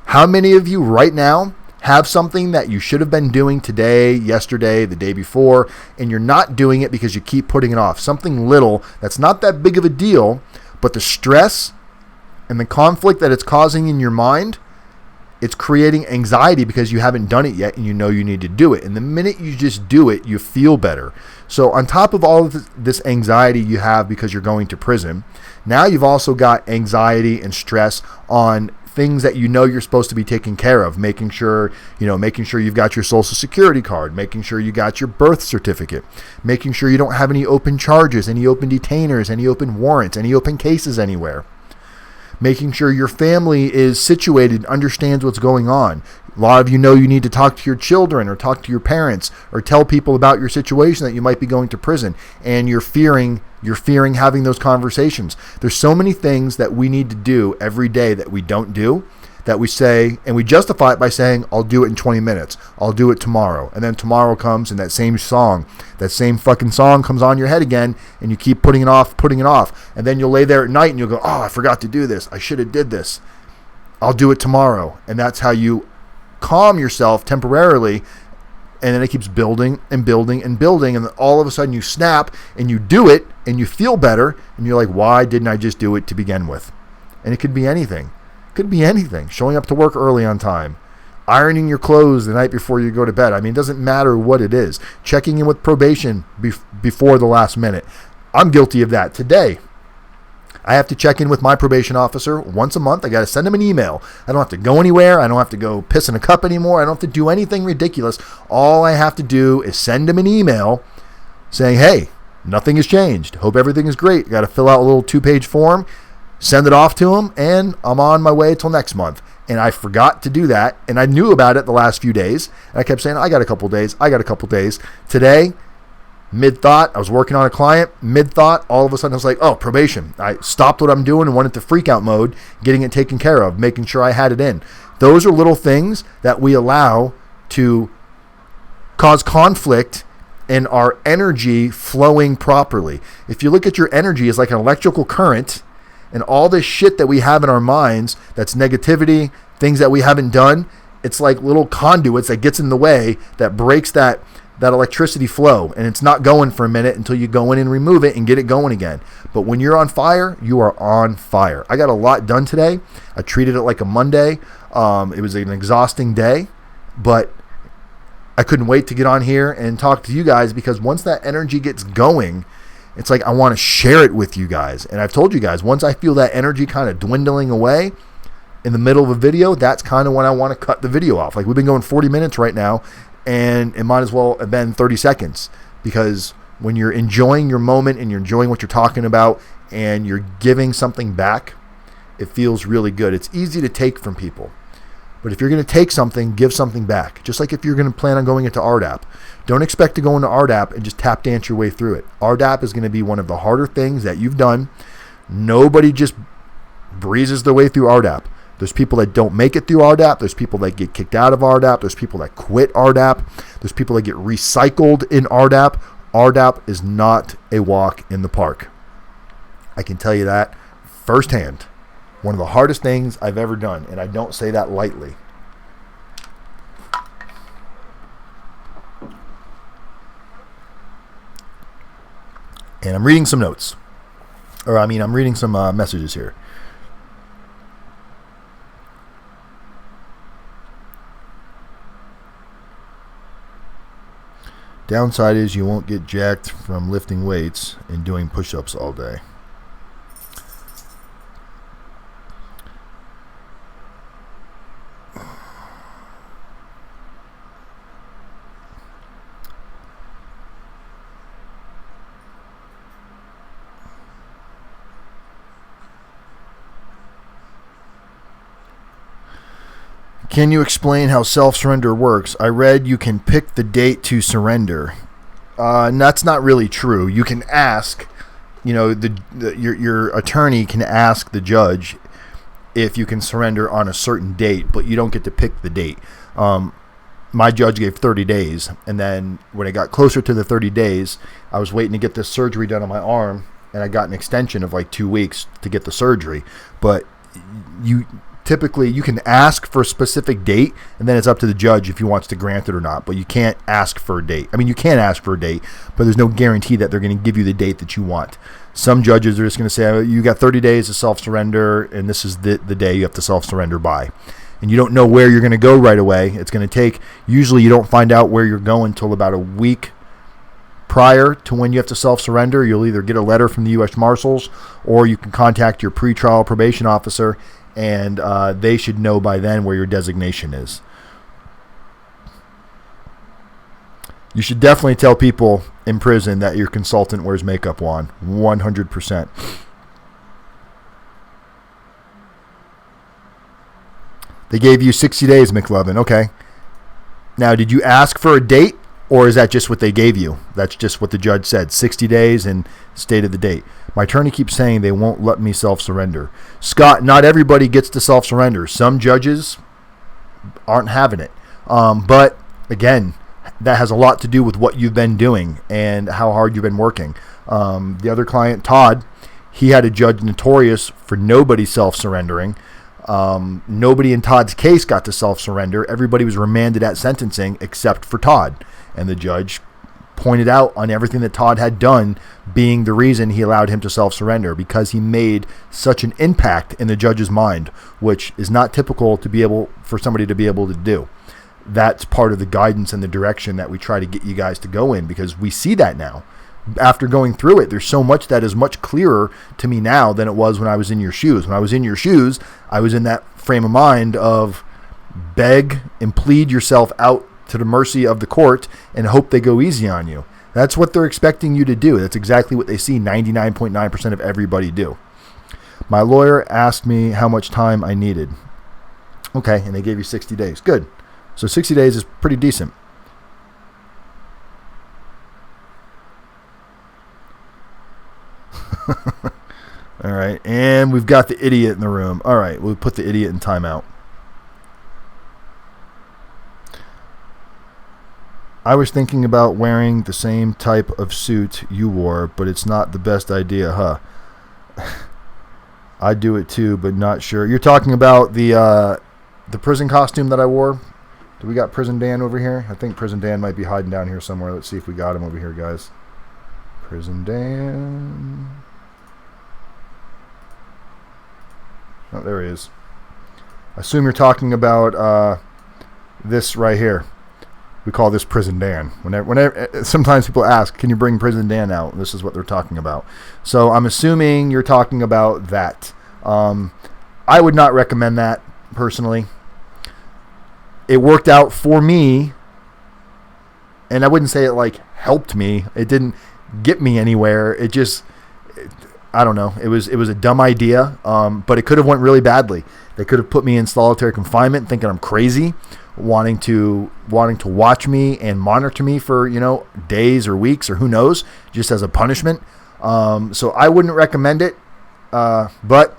How many of you right now have something that you should have been doing today, yesterday, the day before, and you're not doing it because you keep putting it off? Something little that's not that big of a deal, but the stress and the conflict that it's causing in your mind, it's creating anxiety because you haven't done it yet and you know you need to do it. And the minute you just do it, you feel better. So on top of all of this anxiety you have because you're going to prison, now you've also got anxiety and stress on things that you're supposed to be taking care of, making sure you've got your social security card, making sure you got your birth certificate, making sure you don't have any open charges, any open detainers, any open warrants, any open cases anywhere. Making sure your family is situated, understands what's going on. A lot of you need to talk to your children or talk to your parents or tell people about your situation that you might be going to prison, and you're fearing having those conversations. There's so many things that we need to do every day that we don't do, that we say, and we justify it by saying, I'll do it in 20 minutes. I'll do it tomorrow. And then tomorrow comes and that same fucking song comes on your head again, and you keep putting it off. And then you'll lay there at night and you'll go, oh, I forgot to do this. I should have did this. I'll do it tomorrow. And that's how you calm yourself temporarily. And then it keeps building and building and building. And then all of a sudden you snap and you do it and you feel better. And you're like, why didn't I just do it to begin with? And it could be anything. Could be anything. Showing up to work early on time, ironing your clothes the night before you go to bed. I mean, it doesn't matter what it is. Checking in with probation before the last minute. I'm guilty of that today. I have to check in with my probation officer once a month. I got to send him an email. I don't have to go anywhere. I don't have to go piss in a cup anymore. I don't have to do anything ridiculous. All I have to do is send him an email saying, hey, nothing has changed. Hope everything is great. Got to fill out a little 2-page form, send it off to him, and I'm on my way till next month. And I forgot to do that, and I knew about it the last few days. And I kept saying, I got a couple days. Today, mid-thought, I was working on a client, mid-thought, all of a sudden I was like, oh, probation. I stopped what I'm doing and went into freak-out mode, getting it taken care of, making sure I had it in. Those are little things that we allow to cause conflict in our energy flowing properly. If you look at your energy as like an electrical current, and all this shit that we have in our minds, that's negativity, things that we haven't done, it's like little conduits that gets in the way, that breaks that electricity flow, and it's not going for a minute until you go in and remove it and get it going again. But when you're on fire, you are on fire. I got a lot done today. I treated it like a Monday. It was an exhausting day, but I couldn't wait to get on here and talk to you guys, because once that energy gets going, It's like I want to share it with you guys. And I've told you guys, once I feel that energy kind of dwindling away in the middle of a video, that's kind of when I want to cut the video off. Like we've been going 40 minutes right now, and it might as well have been 30 seconds, because when you're enjoying your moment and you're enjoying what you're talking about and you're giving something back, it feels really good. It's easy to take from people. But if you're going to take something, give something back. Just like if you're going to plan on going into RDAP. Don't expect to go into RDAP and just tap dance your way through it. RDAP is going to be one of the harder things that you've done. Nobody just breezes their way through RDAP. There's people that don't make it through RDAP. There's people that get kicked out of RDAP. There's people that quit RDAP. There's people that get recycled in RDAP. RDAP is not a walk in the park. I can tell you that firsthand. One of the hardest things I've ever done, and I don't say that lightly. And I'm reading some notes. I'm reading some messages here. Downside is you won't get jacked from lifting weights and doing push-ups all day. Can you explain how self-surrender works? I read you can pick the date to surrender. And that's not really true. You can ask, your attorney can ask the judge if you can surrender on a certain date, but you don't get to pick the date. My judge gave 30 days, and then when it got closer to the 30 days, I was waiting to get this surgery done on my arm, and I got an extension of like 2 weeks to get the surgery. But typically, you can ask for a specific date, and then it's up to the judge if he wants to grant it or not. But you can't ask for a date. I mean, you can ask for a date, but there's no guarantee that they're going to give you the date that you want. Some judges are just going to say, oh, you got 30 days to self-surrender, and this is the day you have to self-surrender by. And you don't know where you're going to go right away. It's going to take, usually you don't find out where you're going until about a week prior to when you have to self-surrender. You'll either get a letter from the U.S. Marshals, or you can contact your pretrial probation officer, and they should know by then where your designation is. You should definitely tell people in prison that your consultant wears makeup on. 100%. They gave you 60 days, McLovin. Okay. Now, did you ask for a date, or is that just what they gave you? That's just what the judge said. 60 days and stated the date. My attorney keeps saying they won't let me self-surrender. Scott, not everybody gets to self-surrender. Some judges aren't having it. But, again, that has a lot to do with what you've been doing and how hard you've been working. The other client, Todd, he had a judge notorious for nobody self-surrendering. Nobody in Todd's case got to self-surrender. Everybody was remanded at sentencing except for Todd. And the judge pointed out on everything that Todd had done being the reason he allowed him to self-surrender, because he made such an impact in the judge's mind, which is not typical for somebody to be able to do. That's part of the guidance and the direction that we try to get you guys to go in, because we see that now. After going through it, there's so much that is much clearer to me now than it was when I was in your shoes. When I was in your shoes, I was in that frame of mind of beg and plead yourself out to the mercy of the court and hope they go easy on you. That's what they're expecting you to do. That's exactly what they see 99.9% of everybody do. My lawyer asked me how much time I needed. Okay, and they gave you 60 days. Good. So 60 days is pretty decent. All right, and we've got the idiot in the room. All right, we'll put the idiot in timeout. I was thinking about wearing the same type of suit you wore, but it's not the best idea, huh? I do it too, but not sure. You're talking about the prison costume that I wore? Do we got Prison Dan over here? I think Prison Dan might be hiding down here somewhere. Let's see if we got him over here, guys. Prison Dan. Oh, there he is. I assume you're talking about this right here. We call this Prison Dan. Whenever sometimes people ask, can you bring Prison Dan out? This is what they're talking about. So I'm assuming you're talking about that. I would not recommend that personally. It worked out for me, and I wouldn't say it like helped me. It didn't get me anywhere. It just, I don't know. It was a dumb idea, but it could have went really badly. They could have put me in solitary confinement, thinking I'm crazy, wanting to watch me and monitor me for days or weeks or who knows, just as a punishment. So I wouldn't recommend it. But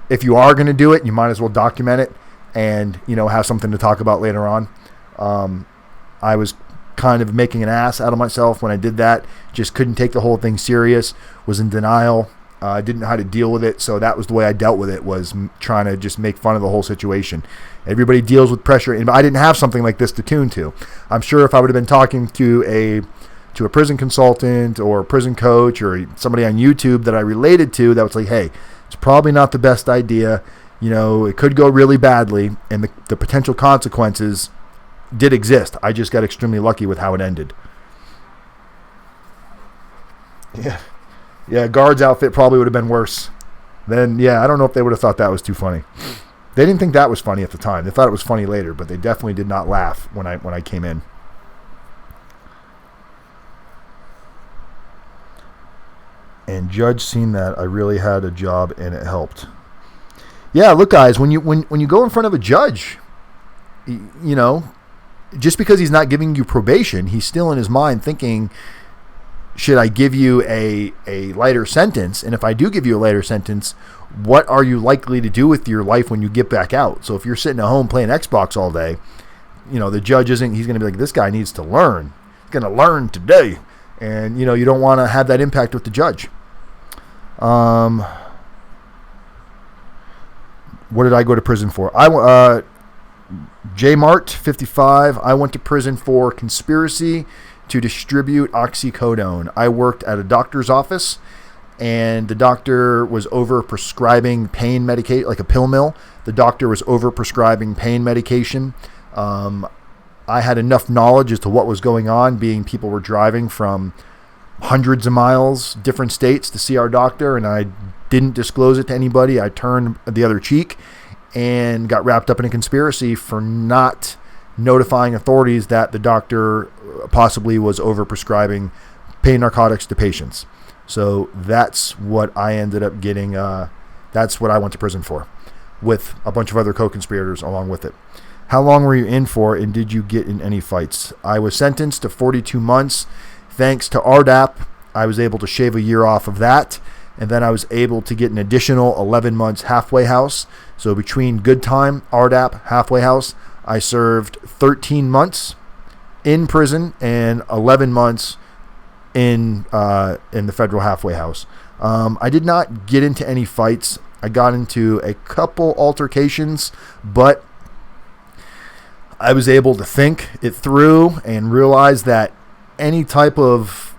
if you are going to do it, you might as well document it and have something to talk about later on. I was kind of making an ass out of myself when I did that. Just couldn't take the whole thing serious. Was in denial. Didn't know how to deal with it, so that was the way I dealt with it, was trying to just make fun of the whole situation. Everybody deals with pressure, and I didn't have something like this to tune to. I'm sure if I would have been talking to a prison consultant or a prison coach or somebody on YouTube that I related to, that was like, hey, it's probably not the best idea. It could go really badly, and the potential consequences did exist. I just got extremely lucky with how it ended. Yeah, guard's outfit probably would have been worse. Then, I don't know if they would have thought that was too funny. They didn't think that was funny at the time. They thought it was funny later, but they definitely did not laugh when I came in. And Judge seen that I really had a job and it helped. Yeah, look, guys, when you go in front of a judge, just because he's not giving you probation, he's still in his mind thinking, should I give you a lighter sentence? And if I do give you a lighter sentence, what are you likely to do with your life when you get back out? So if you're sitting at home playing Xbox all day, the judge he's going to be like, this guy needs to learn. He's going to learn today. And, you don't want to have that impact with the judge. What did I go to prison for? J Mart 55. I went to prison for conspiracy to distribute oxycodone. I worked at a doctor's office, and the doctor was over-prescribing pain medication, like a pill mill. The doctor was over-prescribing pain medication. I had enough knowledge as to what was going on, being people were driving from hundreds of miles, different states, to see our doctor, and I didn't disclose it to anybody. I turned the other cheek and got wrapped up in a conspiracy for not notifying authorities that the doctor possibly was over-prescribing pain narcotics to patients. So that's what I ended up getting. That's what I went to prison for, with a bunch of other co-conspirators along with it. How long were you in for, and did you get in any fights? I was sentenced to 42 months. Thanks to RDAP, I was able to shave a year off of that, and then I was able to get an additional 11 months halfway house. So between good time, RDAP, halfway house, I served 13 months in prison and 11 months in the federal halfway house. I did not get into any fights. I got into a couple altercations, but I was able to think it through and realize that any type of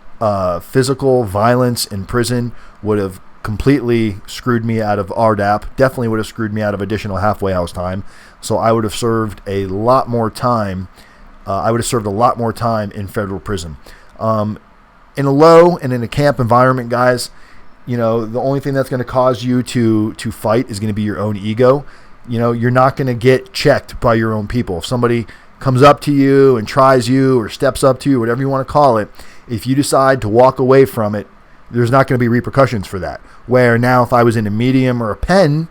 physical violence in prison would have completely screwed me out of RDAP, definitely would have screwed me out of additional halfway house time. So I would have served a lot more time. In federal prison. In a low and in a camp environment, guys, the only thing that's going to cause you to fight is going to be your own ego. You're not going to get checked by your own people. If somebody comes up to you and tries you or steps up to you, whatever you want to call it, if you decide to walk away from it, there's not going to be repercussions for that. Where now if I was in a medium or a pen,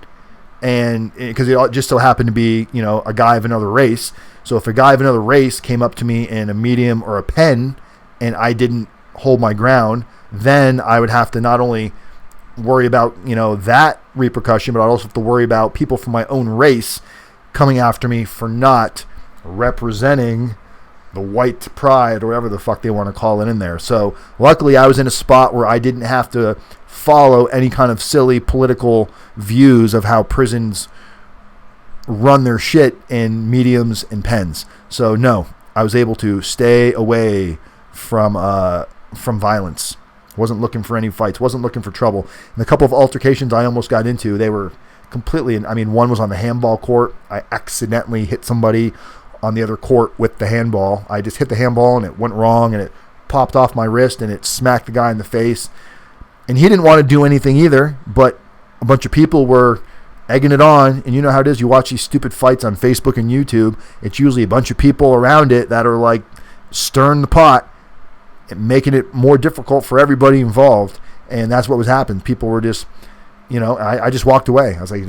and because it just so happened to be, a guy of another race. So if a guy of another race came up to me in a medium or a pen and I didn't hold my ground, then I would have to not only worry about, that repercussion, but I'd also have to worry about people from my own race coming after me for not representing the white pride or whatever the fuck they want to call it in there. So luckily I was in a spot where I didn't have to follow any kind of silly political views of how prisons run their shit in mediums and pens. So no, I was able to stay away from violence. Wasn't looking for any fights, wasn't looking for trouble. And a couple of altercations I almost got into, they were completely, one was on the handball court. I accidentally hit somebody on the other court with the handball. I just hit the handball and it went wrong and it popped off my wrist and it smacked the guy in the face. And he didn't want to do anything either, but a bunch of people were egging it on. And you know how it is. You watch these stupid fights on Facebook and YouTube. It's usually a bunch of people around it that are like stirring the pot and making it more difficult for everybody involved. And that's what was happening. People were just, I just walked away. I was like,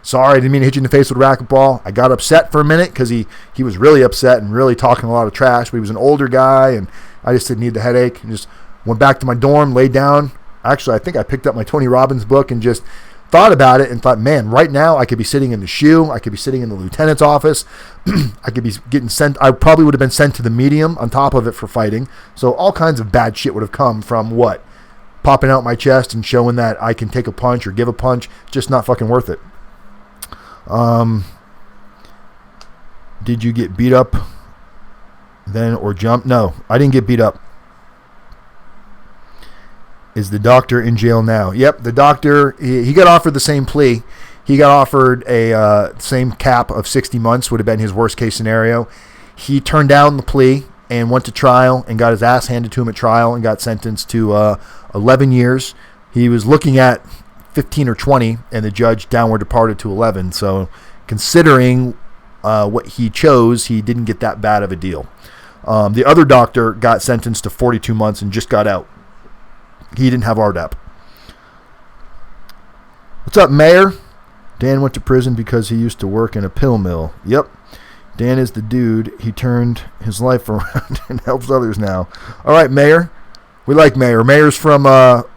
sorry, I didn't mean to hit you in the face with a racquetball. I got upset for a minute because he was really upset and really talking a lot of trash. But he was an older guy, and I just didn't need the headache. And just went back to my dorm, laid down. Actually, I think I picked up my Tony Robbins book and just thought about it and thought, man, right now I could be sitting in the SHU. I could be sitting in the lieutenant's office. I could be getting sent. I probably would have been sent to the medium on top of it for fighting. So all kinds of bad shit would have come from what? Popping out my chest and showing that I can take a punch or give a punch. Just not fucking worth it. Did you get beat up then or jump? No, I didn't get beat up. Is the doctor in jail now? Yep, the doctor, he got offered the same plea. He got offered a same cap of 60 months, would have been his worst case scenario. He turned down the plea and went to trial and got his ass handed to him at trial and got sentenced to 11 years. He was looking at 15 or 20, and the judge downward departed to 11. So considering what he chose, he didn't get that bad of a deal. The other doctor got sentenced to 42 months and just got out. He didn't have RDAP. What's up, Mayor? Dan went to prison because he used to work in a pill mill. Yep. Dan is the dude. He turned his life around and helps others now. All right, Mayor. We like Mayor. Mayor's from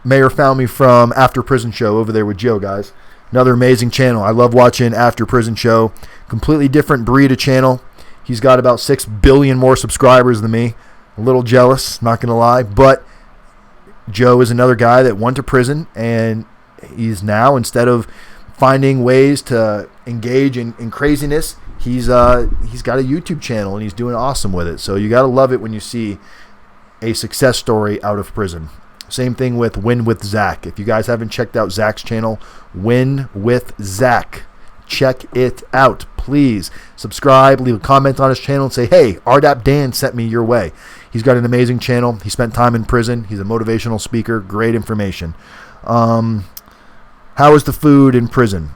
Mayor found me from After Prison Show over there with Joe, guys. Another amazing channel. I love watching After Prison Show. Completely different breed of channel. He's got about 6 billion more subscribers than me. A little jealous, not going to lie. But Joe is another guy that went to prison, and he's now, instead of finding ways to engage in craziness, he's got a YouTube channel, and he's doing awesome with it. So you got to love it when you see a success story out of prison. Same thing with Win with Zach. If you guys haven't checked out Zach's channel, Win with Zach, check it out. Please subscribe, leave a comment on his channel, and say, hey, rdapdan sent me your way. He's got an amazing channel. He spent time in prison. He's a motivational speaker. Great information. How was the food in prison?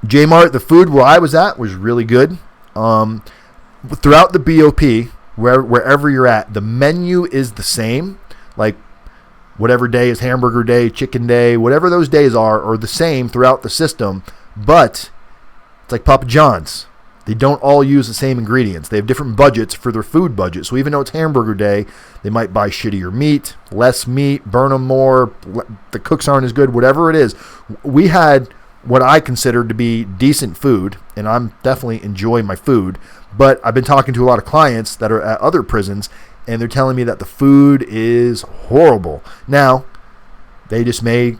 J-Mart, the food where I was at was really good. Throughout the BOP, wherever you're at, the menu is the same. Like whatever day is hamburger day, chicken day, whatever those days are the same throughout the system. But it's like Papa John's. They don't all use the same ingredients. They have different budgets for their food budget. So even though it's hamburger day, they might buy shittier meat, less meat, burn them more. The cooks aren't as good, whatever it is. We had what I considered to be decent food, and I'm definitely enjoying my food. But I've been talking to a lot of clients that are at other prisons, and they're telling me that the food is horrible. Now, they just may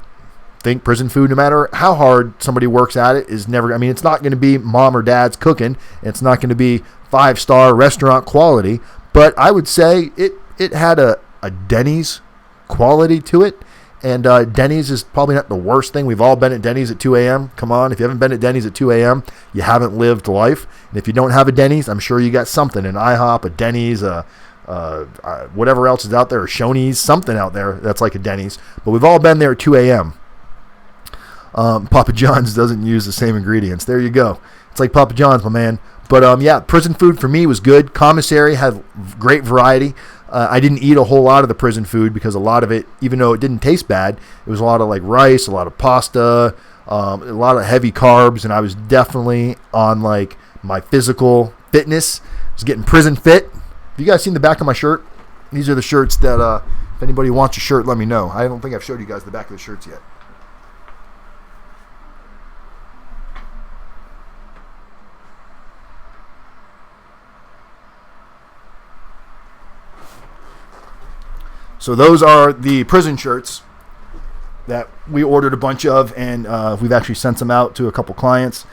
think prison food, no matter how hard somebody works at it, is never, it's not going to be mom or dad's cooking. It's not going to be 5-star restaurant quality, but I would say it had a Denny's quality to it. And Denny's is probably not the worst thing. We've all been at Denny's at 2 a.m. Come on, if you haven't been at Denny's at 2 a.m., you haven't lived life. And if you don't have a Denny's, I'm sure you got something, an IHOP, a Denny's, whatever else is out there, a Shoney's, something out there that's like a Denny's. But we've all been there at 2 a.m. Papa John's doesn't use the same ingredients. There you go. It's like Papa John's, my man. But yeah, prison food for me was good. Commissary had great variety. I didn't eat a whole lot of the prison food because a lot of it, even though it didn't taste bad, it was a lot of like rice, a lot of pasta, a lot of heavy carbs, and I was definitely on like my physical fitness. I was getting prison fit. Have you guys seen the back of my shirt? These are the shirts that if anybody wants a shirt, let me know. I don't think I've showed you guys the back of the shirts yet. So those are the prison shirts that we ordered a bunch of, and we've actually sent them out to a couple clients,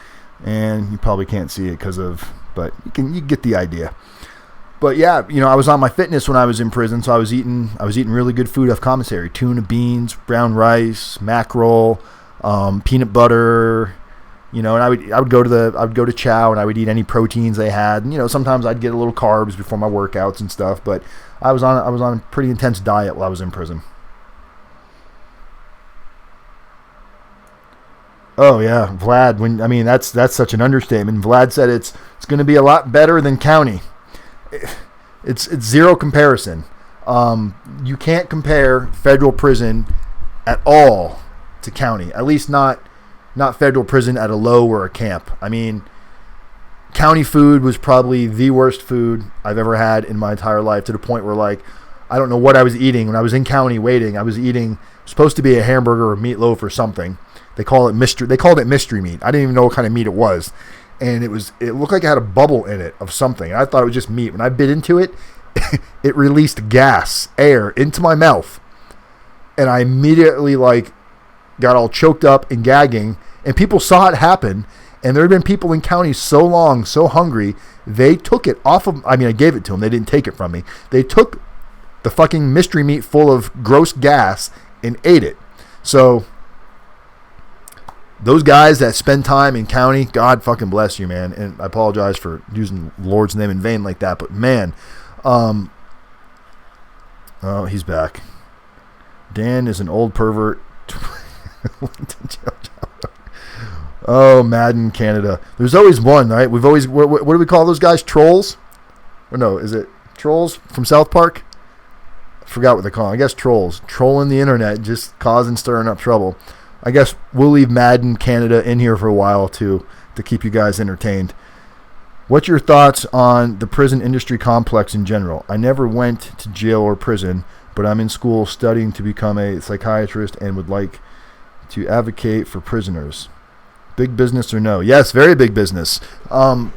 and you probably can't see it but you get the idea. But yeah, I was on my fitness when I was in prison, so I was eating really good food off commissary: tuna, beans, brown rice, mackerel, peanut butter, And I would go to Chow, and I would eat any proteins they had. And, sometimes I'd get a little carbs before my workouts and stuff. But I was on a pretty intense diet while I was in prison. Oh yeah, Vlad. That's such an understatement. Vlad said it's going to be a lot better than county. It's zero comparison. You can't compare federal prison at all to county. At least not federal prison at a low or a camp. County food was probably the worst food I've ever had in my entire life, to the point where, like, I don't know what I was eating when I was in county waiting. I was eating supposed to be a hamburger or meatloaf or something. They called it mystery meat. I didn't even know what kind of meat it was. And it looked like it had a bubble in it of something. And I thought it was just meat. When I bit into it, it released air into my mouth. And I immediately, like, got all choked up and gagging. And people saw it happen. And there had been people in county so long, so hungry, they took it off of, I gave it to them. They didn't take it from me. They took the fucking mystery meat full of gross gas and ate it. So those guys that spend time in county, God fucking bless you, man. And I apologize for using the Lord's name in vain like that, but man, oh, he's back. Dan is an old pervert. Oh, Madden Canada. There's always one, right? We've always, what do we call those guys? Trolls? Or no, is it trolls from South Park? I forgot what they call them. I guess trolls. Trolling the internet, just stirring up trouble. I guess we'll leave Madden Canada in here for a while to keep you guys entertained. What's your thoughts on the prison industry complex in general? I never went to jail or prison, but I'm in school studying to become a psychiatrist and would like to advocate for prisoners. Big business or no? Yes, very big business. They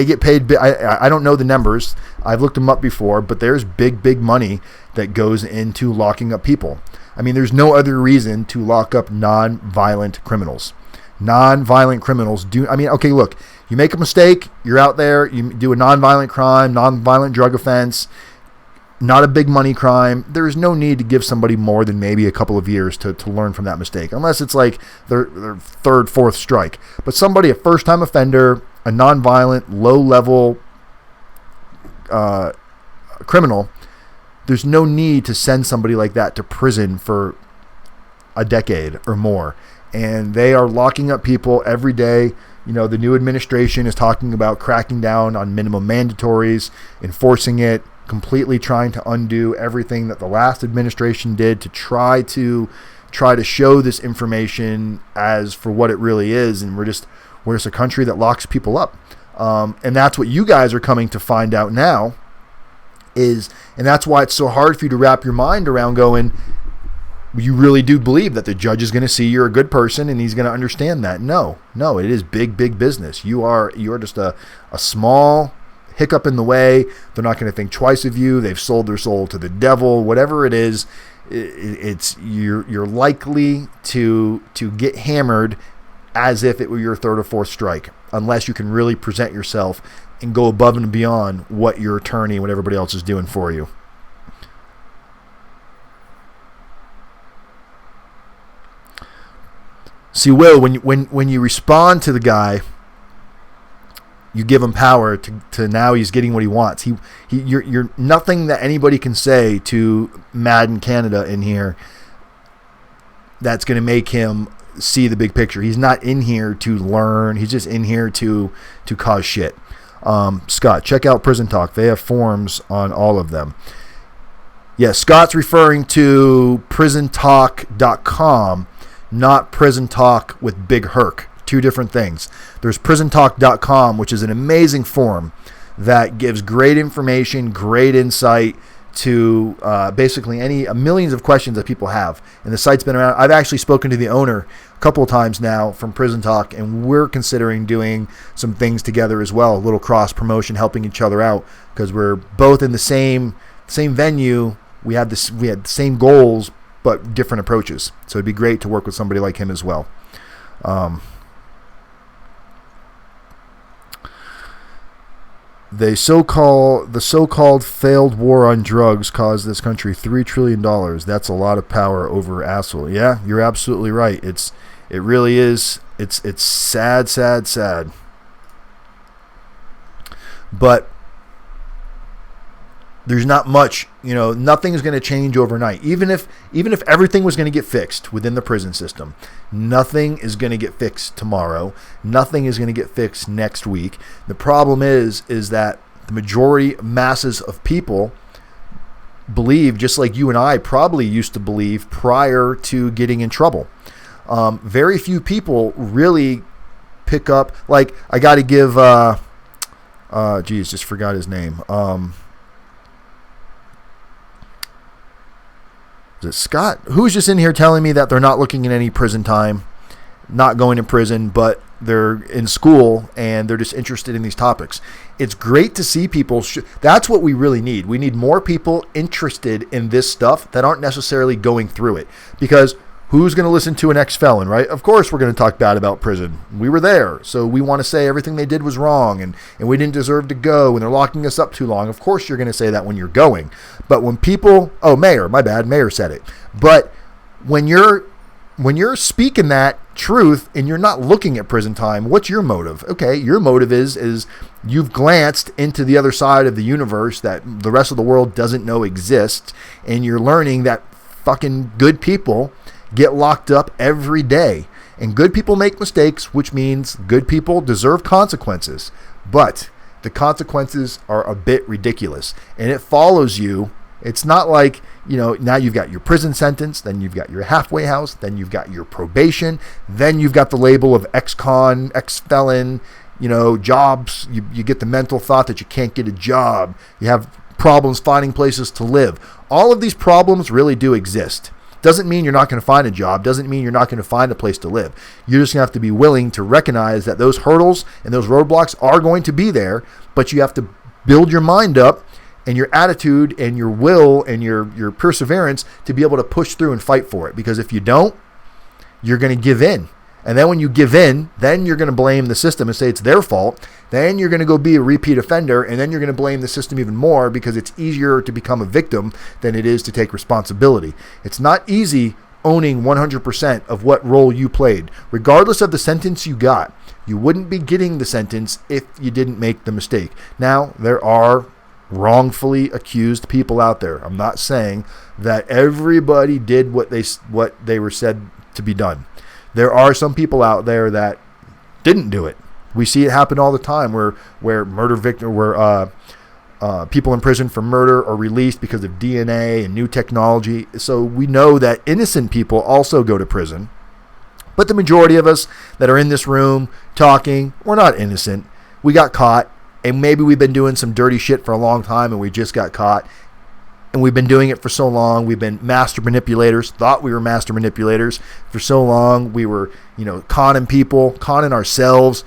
get paid. I don't know the numbers. I've looked them up before, but there's big money that goes into locking up people. There's no other reason to lock up non-violent criminals. Non-violent criminals do. Okay, look, you make a mistake, you're out there, you do a non-violent crime, non-violent drug offense, not a big money crime. There's no need to give somebody more than maybe a couple of years to learn from that mistake, unless it's like their third, fourth strike. But somebody, a first-time offender, a non-violent, low-level criminal, there's no need to send somebody like that to prison for a decade or more. And they are locking up people every day. The new administration is talking about cracking down on minimum mandatories, enforcing it, completely trying to undo everything that the last administration did to try to show this information as for what it really is. And we're just a country that locks people up. And that's what you guys are coming to find out now. And that's why it's so hard for you to wrap your mind around going, you really do believe that the judge is going to see you're a good person and he's going to understand that. No, it is big business. You are just a small hiccup in the way. They're not going to think twice of you. They've sold their soul to the devil. Whatever it is, you're likely to get hammered as if it were your third or fourth strike, unless you can really present yourself and go above and beyond what your attorney and what everybody else is doing for you. See, Will, when you respond to the guy, you give him power to now he's getting what he wants. You're nothing that anybody can say to Madden Canada in here that's going to make him see the big picture. He's not in here to learn. He's just in here to cause shit. Scott, check out Prison Talk. They have forums on all of them. Yes, Scott's referring to prisontalk.com, not Prison Talk with Big Herc. Two different things. There's prisontalk.com, which is an amazing forum that gives great information, great insight to basically millions of questions that people have. And the site's been around. I've actually spoken to the owner a couple of times now from Prison Talk, and we're considering doing some things together as well, a little cross promotion, helping each other out, because we're both in the same venue. We had the same goals, but different approaches. So it'd be great to work with somebody like him as well. The so-called failed war on drugs caused this country $3 trillion. That's a lot of power over asshole. Yeah, you're absolutely right. It really is. It's sad, sad, sad. But there's not much, nothing is going to change overnight. Even if everything was going to get fixed within the prison system, nothing is going to get fixed tomorrow. Nothing is going to get fixed next week. The problem is that the majority masses of people believe, just like you and I probably used to believe prior to getting in trouble. Very few people really pick up, like, I got to give, just forgot his name. Is it Scott? Who's just in here telling me that they're not looking at any prison time, not going to prison, but they're in school and they're just interested in these topics. It's great to see people. That's what we really need. We need more people interested in this stuff that aren't necessarily going through it. Because who's going to listen to an ex-felon, right? Of course we're going to talk bad about prison. We were there, so we want to say everything they did was wrong and we didn't deserve to go and they're locking us up too long. Of course you're going to say that when you're going. But when people, Mayor said it. But when you're speaking that truth and you're not looking at prison time, what's your motive? Okay, your motive is you've glanced into the other side of the universe that the rest of the world doesn't know exists, and you're learning that fucking good people get locked up every day. And good people make mistakes, which means good people deserve consequences. But the consequences are a bit ridiculous. And it follows you. It's not like, now you've got your prison sentence, then you've got your halfway house, then you've got your probation, then you've got the label of ex-con, ex-felon, jobs. You get the mental thought that you can't get a job. You have problems finding places to live. All of these problems really do exist. Doesn't mean you're not going to find a job. Doesn't mean you're not going to find a place to live. You're just going to have to be willing to recognize that those hurdles and those roadblocks are going to be there, but you have to build your mind up and your attitude and your will and your perseverance to be able to push through and fight for it. Because if you don't, you're going to give in. And then when you give in, then you're going to blame the system and say it's their fault. Then you're going to go be a repeat offender, and then you're going to blame the system even more because it's easier to become a victim than it is to take responsibility. It's not easy owning 100% of what role you played. Regardless of the sentence you got, you wouldn't be getting the sentence if you didn't make the mistake. Now, there are wrongfully accused people out there. I'm not saying that everybody did what they were said to be done. There are some people out there that didn't do it. We see it happen all the time where people in prison for murder are released because of DNA and new technology. So we know that innocent people also go to prison. But the majority of us that are in this room talking, we're not innocent. We got caught, and maybe we've been doing some dirty shit for a long time and we just got caught. And we've been doing it for so long. We've been master manipulators, thought we were master manipulators for so long. We were, conning people, conning ourselves,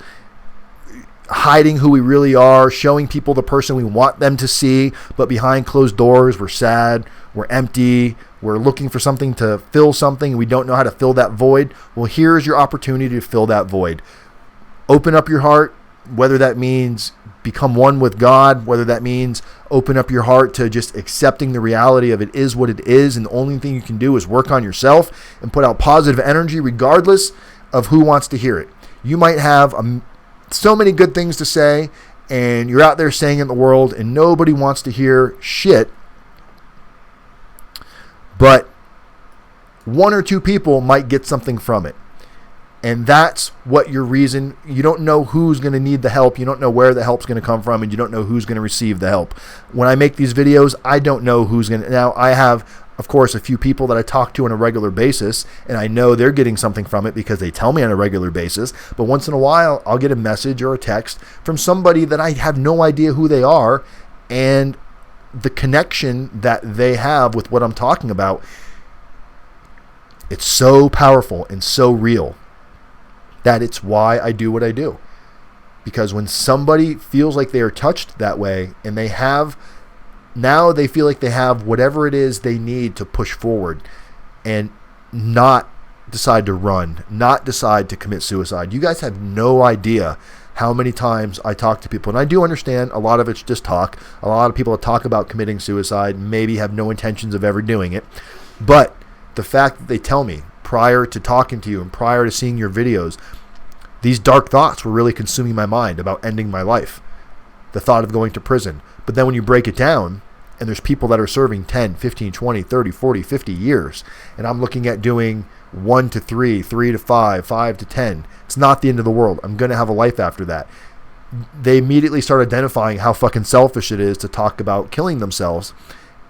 hiding who we really are, showing people the person we want them to see. But behind closed doors, we're sad, we're empty, we're looking for something to fill something, and we don't know how to fill that void. Well, here's your opportunity to fill that void. Open up your heart, whether that means become one with God, whether that means open up your heart to just accepting the reality of it is what it is, and the only thing you can do is work on yourself and put out positive energy regardless of who wants to hear it. You might have so many good things to say, and you're out there saying in the world, and nobody wants to hear shit, but one or two people might get something from it. And that's what your reason. You don't know who's going to need the help. You don't know where the help's going to come from, and you don't know who's going to receive the help. When I make these videos, I don't know who's going to. Now, I have, of course, a few people that I talk to on a regular basis, and I know they're getting something from it because they tell me on a regular basis. But once in a while, I'll get a message or a text from somebody that I have no idea who they are, and the connection that they have with what I'm talking about, it's so powerful and so real that it's why I do what I do. Because when somebody feels like they are touched that way, and they feel like they have whatever it is they need to push forward and not decide to run, not decide to commit suicide. You guys have no idea how many times I talk to people, and I do understand a lot of it's just talk. A lot of people that talk about committing suicide maybe have no intentions of ever doing it. But the fact that they tell me, prior to talking to you and prior to seeing your videos, these dark thoughts were really consuming my mind about ending my life. The thought of going to prison. But then when you break it down, and there's people that are serving 10, 15, 20, 30, 40, 50 years, and I'm looking at doing 1 to 3, 3 to 5, 5 to 10. It's not the end of the world. I'm going to have a life after that. They immediately start identifying how fucking selfish it is to talk about killing themselves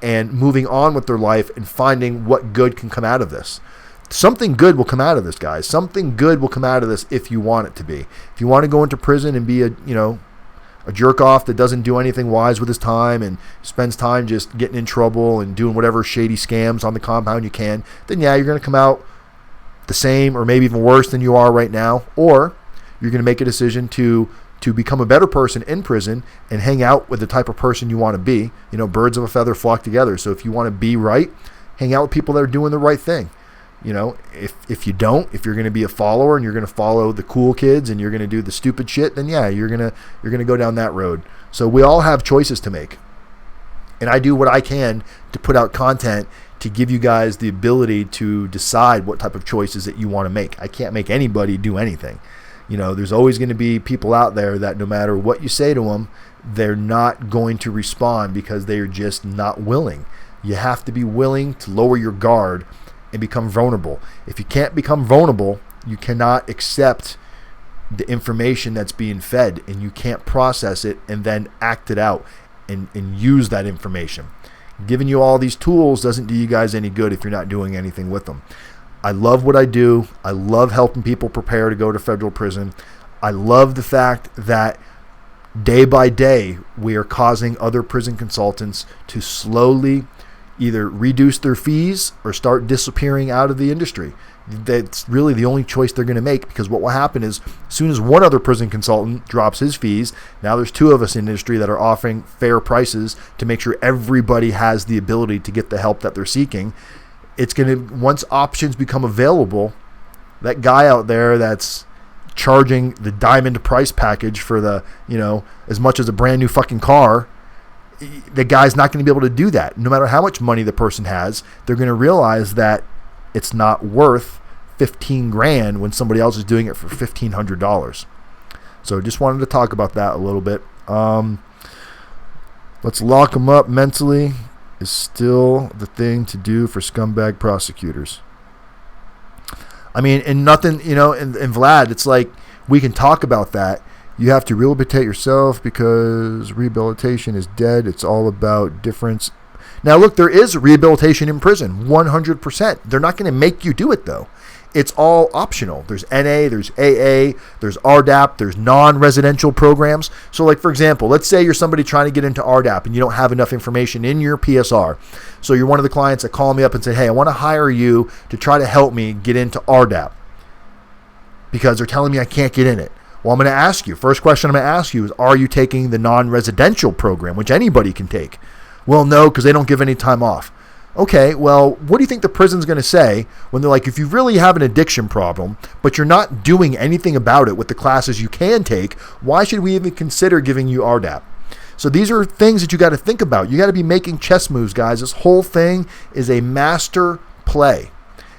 and moving on with their life and finding what good can come out of this. Something good will come out of this, guys. Something good will come out of this if you want it to be. If you want to go into prison and be a jerk off that doesn't do anything wise with his time and spends time just getting in trouble and doing whatever shady scams on the compound you can, then yeah, you're going to come out the same or maybe even worse than you are right now. Or you're going to make a decision to become a better person in prison and hang out with the type of person you want to be. Birds of a feather flock together. So if you want to be right, hang out with people that are doing the right thing. If you don't, if you're going to be a follower and you're going to follow the cool kids and you're going to do the stupid shit, then yeah, you're going to go down that road. So we all have choices to make. And I do what I can to put out content to give you guys the ability to decide what type of choices that you want to make. I can't make anybody do anything. There's always going to be people out there that no matter what you say to them, they're not going to respond because they're just not willing. You have to be willing to lower your guard and become vulnerable. If you can't become vulnerable, you cannot accept the information that's being fed, and you can't process it and then act it out and use that information. Giving you all these tools doesn't do you guys any good if you're not doing anything with them. I love what I do. I love helping people prepare to go to federal prison. I love the fact that day by day we are causing other prison consultants to slowly either reduce their fees or start disappearing out of the industry. That's really the only choice they're going to make, because what will happen is as soon as one other prison consultant drops his fees, now there's two of us in the industry that are offering fair prices to make sure everybody has the ability to get the help that they're seeking. It's going to, once options become available, that guy out there that's charging the diamond price package for the, as much as a brand new fucking car, the guy's not going to be able to do that. No matter how much money the person has, they're going to realize that it's not worth $15,000 when somebody else is doing it for $1,500. So just wanted to talk about that a little bit. Let's lock them up mentally is still the thing to do for scumbag prosecutors. I mean, and nothing, and Vlad, it's like we can talk about that. You have to rehabilitate yourself because rehabilitation is dead. It's all about difference. Now, look, there is rehabilitation in prison, 100%. They're not going to make you do it, though. It's all optional. There's NA, there's AA, there's RDAP, there's non-residential programs. So, like, for example, let's say you're somebody trying to get into RDAP and you don't have enough information in your PSR. So you're one of the clients that call me up and say, hey, I want to hire you to try to help me get into RDAP because they're telling me I can't get in it. Well, I'm going to ask you, first question I'm going to ask you is, are you taking the non-residential program, which anybody can take? Well, no, because they don't give any time off. Okay, well, what do you think the prison's going to say when they're like, if you really have an addiction problem, but you're not doing anything about it with the classes you can take, why should we even consider giving you RDAP? So these are things that you got to think about. You got to be making chess moves, guys. This whole thing is a master play.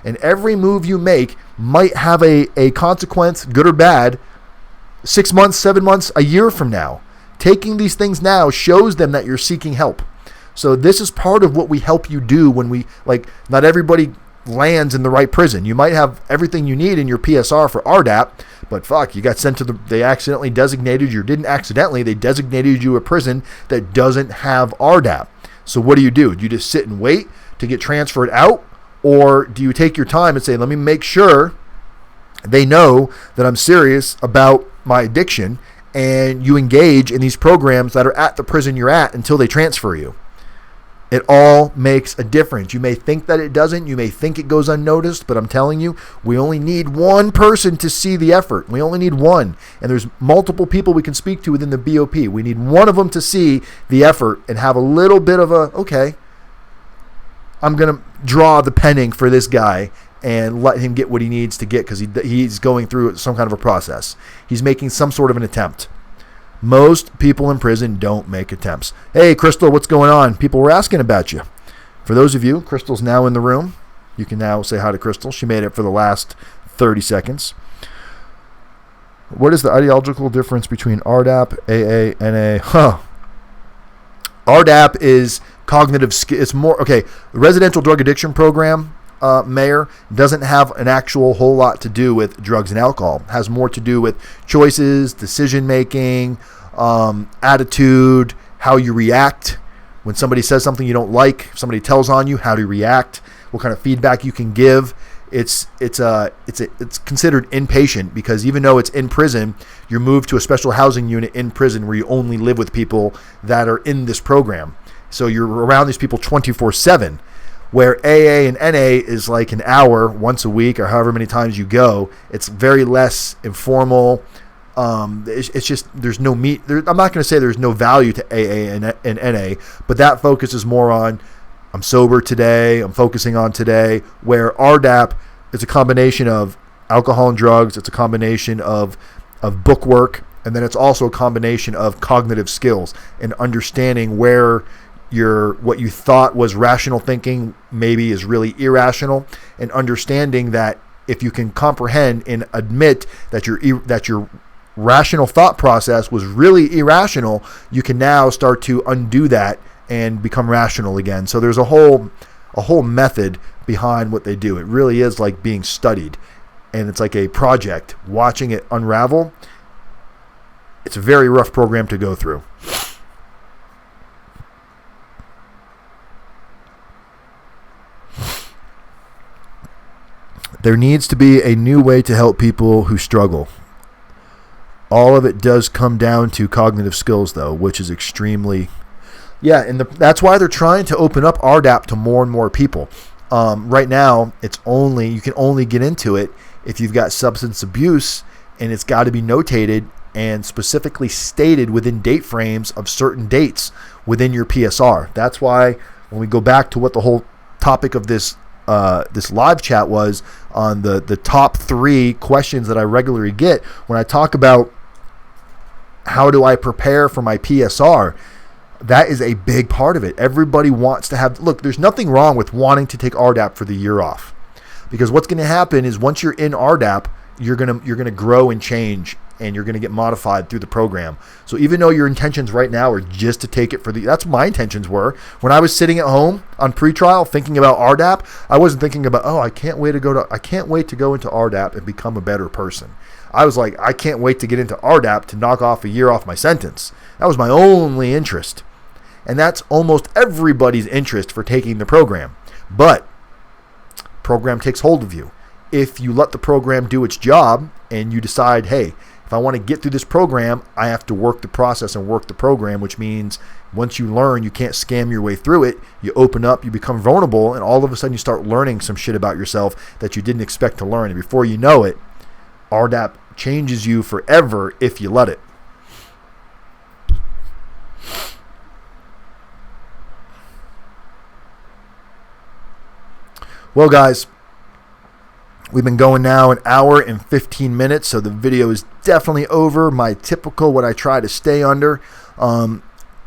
And every move you make might have a consequence, good or bad, 6 months, 7 months, a year from now. Taking these things now shows them that you're seeking help. So this is part of what we help you do when we, not everybody lands in the right prison. You might have everything you need in your PSR for RDAP, but fuck, you got sent to they accidentally designated you, or didn't accidentally, they designated you a prison that doesn't have RDAP. So what do? Do you just sit and wait to get transferred out? Or do you take your time and say, let me make sure they know that I'm serious about my addiction, and you engage in these programs that are at the prison you're at until they transfer you? It all makes a difference. You may think that it doesn't. You may think it goes unnoticed, but I'm telling you, we only need one person to see the effort. We only need one. And there's multiple people we can speak to within the BOP. We need one of them to see the effort and have a little bit of okay, I'm going to draw the penning for this guy and let him get what he needs to get because he's going through some kind of a process. He's making some sort of an attempt. Most people in prison don't make attempts. Hey, Crystal, what's going on? People were asking about you. For those of you, Crystal's now in the room. You can now say hi to Crystal. She made it for the last 30 seconds. What is the ideological difference between RDAP, AA, NA? RDAP is cognitive skill. It's more, okay, the residential drug addiction program, Mayor, doesn't have an actual whole lot to do with drugs and alcohol. It has more to do with choices, decision making, attitude, how you react when somebody says something you don't like, if somebody tells on you, how do you react, what kind of feedback you can give. It's considered inpatient because even though it's in prison, you're moved to a special housing unit in prison where you only live with people that are in this program. So you're around these people 24/7, where AA and NA is like an hour once a week or however many times you go. It's very less informal. It's just there's no meat. I'm not going to say there's no value to AA and NA, but that focuses more on I'm sober today, I'm focusing on today, where RDAP is a combination of alcohol and drugs, it's a combination of book work, and then it's also a combination of cognitive skills and understanding where what you thought was rational thinking maybe is really irrational, and understanding that if you can comprehend and admit that your rational thought process was really irrational, you can now start to undo that and become rational again. So there's a whole method behind what they do. It really is like being studied, and it's like a project, watching it unravel. It's a very rough program to go through. There needs to be a new way to help people who struggle. All of it does come down to cognitive skills, though, which is extremely... Yeah, and that's why they're trying to open up RDAP to more and more people. Right now, you can only get into it if you've got substance abuse, and it's got to be notated and specifically stated within date frames of certain dates within your PSR. That's why when we go back to what the whole topic of this live chat was on the top 3 questions that I regularly get when I talk about how do I prepare for my PSR, that is a big part of it. Everybody wants to have, look, there's nothing wrong with wanting to take RDAP for the year off, because what's going to happen is once you're in RDAP, you're going to grow and change, and you're going to get modified through the program. So even though your intentions right now are just to take it that's what my intentions were. When I was sitting at home on pretrial thinking about RDAP, I wasn't thinking about, I can't wait to go into RDAP and become a better person. I was like, I can't wait to get into RDAP to knock off a year off my sentence. That was my only interest. And that's almost everybody's interest for taking the program. But program takes hold of you. If you let the program do its job and you decide, hey, if I want to get through this program, I have to work the process and work the program, which means once you learn, you can't scam your way through it. You open up, you become vulnerable, and all of a sudden you start learning some shit about yourself that you didn't expect to learn. And before you know it, RDAP changes you forever if you let it. Well, guys, we've been going now an hour and 15 minutes, so the video is definitely over my typical, what I try to stay under.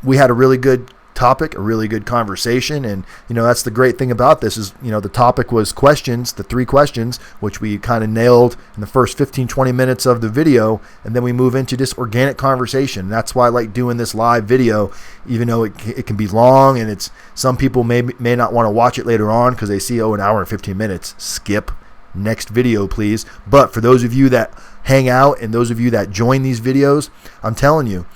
We had a really good topic, a really good conversation, and that's the great thing about this is the topic was questions, the 3 questions, which we kind of nailed in the first 15-20 minutes of the video, and then we move into this organic conversation. That's why I like doing this live video, even though it can be long, and it's some people may not want to watch it later on because they see an hour and 15 minutes. Skip next video, please. But for those of you that hang out and those of you that join these videos, I'm telling you,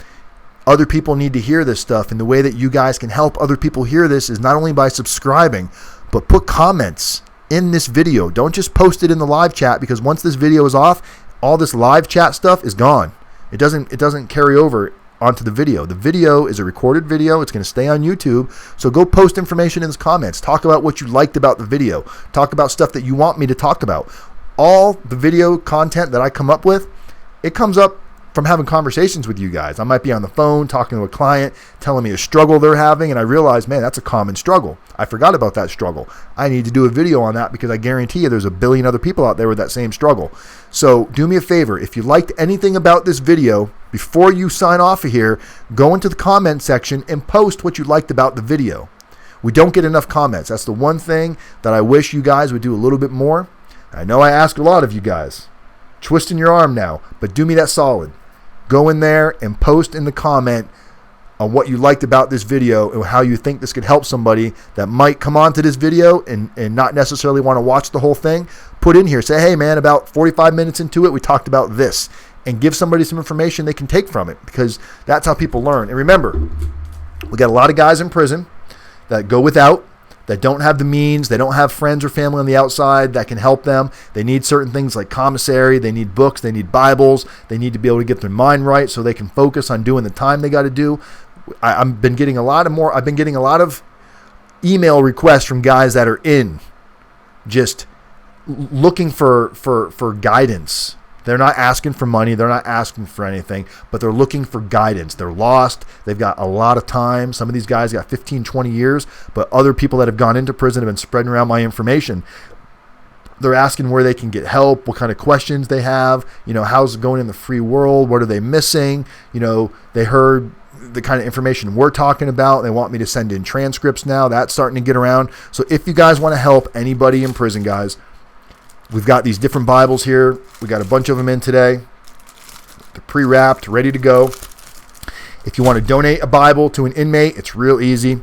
other people need to hear this stuff, and the way that you guys can help other people hear this is not only by subscribing, but put comments in this video. Don't just post it in the live chat, because once this video is off, all this live chat stuff is gone. It doesn't carry over onto the video. The video is a recorded video. It's going to stay on YouTube. So go post information in the comments. Talk about what you liked about the video. Talk about stuff that you want me to talk about. All the video content that I come up with, it comes up from having conversations with you guys. I might be on the phone talking to a client, telling me a struggle they're having, and I realize, man, that's a common struggle. I forgot about that struggle. I need to do a video on that because I guarantee you there's a billion other people out there with that same struggle. So do me a favor. If you liked anything about this video, before you sign off of here, go into the comment section and post what you liked about the video. We don't get enough comments. That's the one thing that I wish you guys would do a little bit more. I know I ask a lot of you guys. Twisting your arm now, but do me that solid. Go in there and post in the comment on what you liked about this video and how you think this could help somebody that might come onto this video and not necessarily want to watch the whole thing. Put in here, say, hey man, about 45 minutes into it, we talked about this, and give somebody some information they can take from it, because that's how people learn. And remember, we got a lot of guys in prison that go without, that don't have the means, they don't have friends or family on the outside that can help them. They need certain things like commissary, they need books, they need Bibles, they need to be able to get their mind right so they can focus on doing the time they got to do. I've been getting a lot of email requests from guys that are in just looking for guidance. They're not asking for money. They're not asking for anything, but they're looking for guidance. They're lost. They've got a lot of time. Some of these guys got 15, 20 years, but other people that have gone into prison have been spreading around my information. They're asking where they can get help, what kind of questions they have, how's it going in the free world? What are they missing? They heard the kind of information we're talking about. They want me to send in transcripts now. That's starting to get around. So if you guys want to help anybody in prison, guys, we've got these different Bibles here. We got a bunch of them in today. They're pre-wrapped, ready to go. If you want to donate a Bible to an inmate, it's real easy.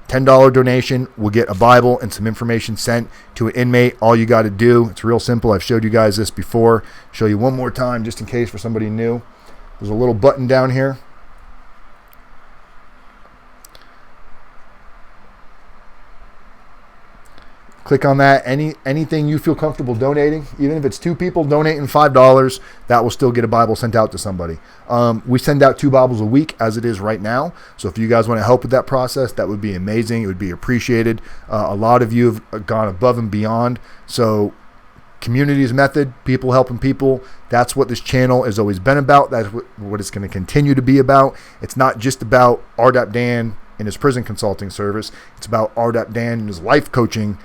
$10 donation will get a Bible and some information sent to an inmate. All you got to do, it's real simple. I've showed you guys this before. Show you one more time just in case for somebody new. There's a little button down here. Click on that. Anything you feel comfortable donating, even if it's 2 people donating $5, that will still get a Bible sent out to somebody. We send out 2 Bibles a week as it is right now. So if you guys want to help with that process, that would be amazing. It would be appreciated. A lot of you have gone above and beyond. So communities method, people helping people, that's what this channel has always been about. That's what it's going to continue to be about. It's not just about rdapdan and his prison consulting service. It's about rdapdan and his life coaching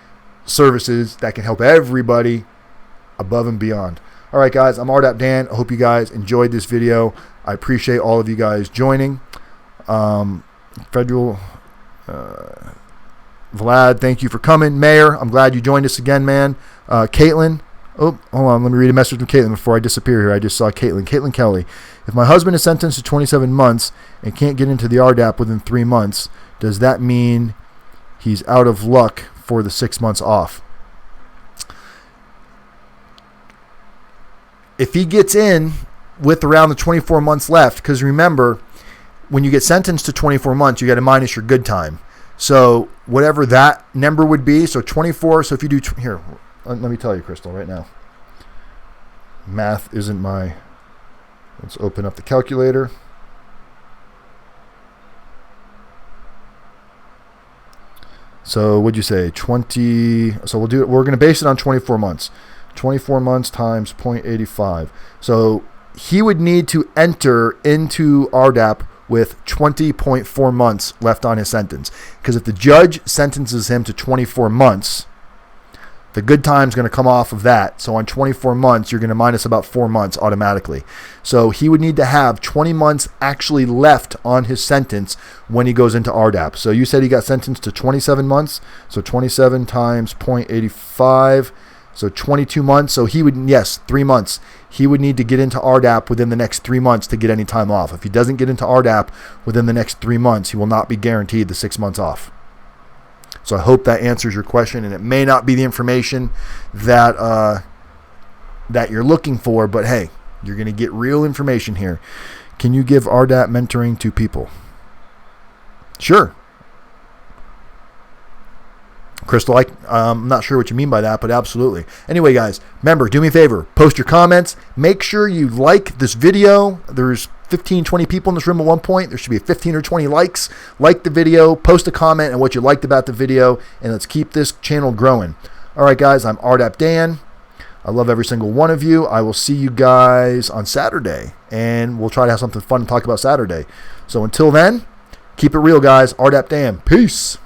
services that can help everybody above and beyond. All right, guys, I'm rdapdan. I hope you guys enjoyed this video. I appreciate all of you guys joining. Federal Vlad, thank you for coming. Mayor, I'm glad you joined us again, man. Caitlin, hold on, let me read a message from Caitlin before I disappear here. I just saw Caitlin Kelly. If my husband is sentenced to 27 months and can't get into the RDAP within 3 months, does that mean he's out of luck for the 6 months off? If he gets in with around the 24 months left, because remember, when you get sentenced to 24 months, you got to minus your good time. So whatever that number would be, so 24, so if you do, here, let me tell you, Crystal, right now. Math isn't my, let's open up the calculator. So what'd you say? 20. So we're going to base it on 24 months. 24 months times 0.85. So he would need to enter into RDAP with 20.4 months left on his sentence. Because if the judge sentences him to 24 months, the good time's going to come off of that. So on 24 months, you're going to minus about 4 months automatically. So he would need to have 20 months actually left on his sentence when he goes into RDAP. So you said he got sentenced to 27 months. So 27 times 0.85. So 22 months. So he would, yes, 3 months. He would need to get into RDAP within the next 3 months to get any time off. If he doesn't get into RDAP within the next 3 months, he will not be guaranteed the 6 months off. So I hope that answers your question, and it may not be the information that that you're looking for, but hey, you're going to get real information here. Can you give RDAP mentoring to people? Sure. Crystal, I'm not sure what you mean by that, but absolutely. Anyway, guys, remember, do me a favor. Post your comments. Make sure you like this video. There's 15, 20 people in this room at one point. There should be 15 or 20 likes. Like the video. Post a comment on what you liked about the video, and let's keep this channel growing. All right, guys, I'm rdapdan. I love every single one of you. I will see you guys on Saturday, and we'll try to have something fun to talk about Saturday. So until then, keep it real, guys. rdapdan. Peace.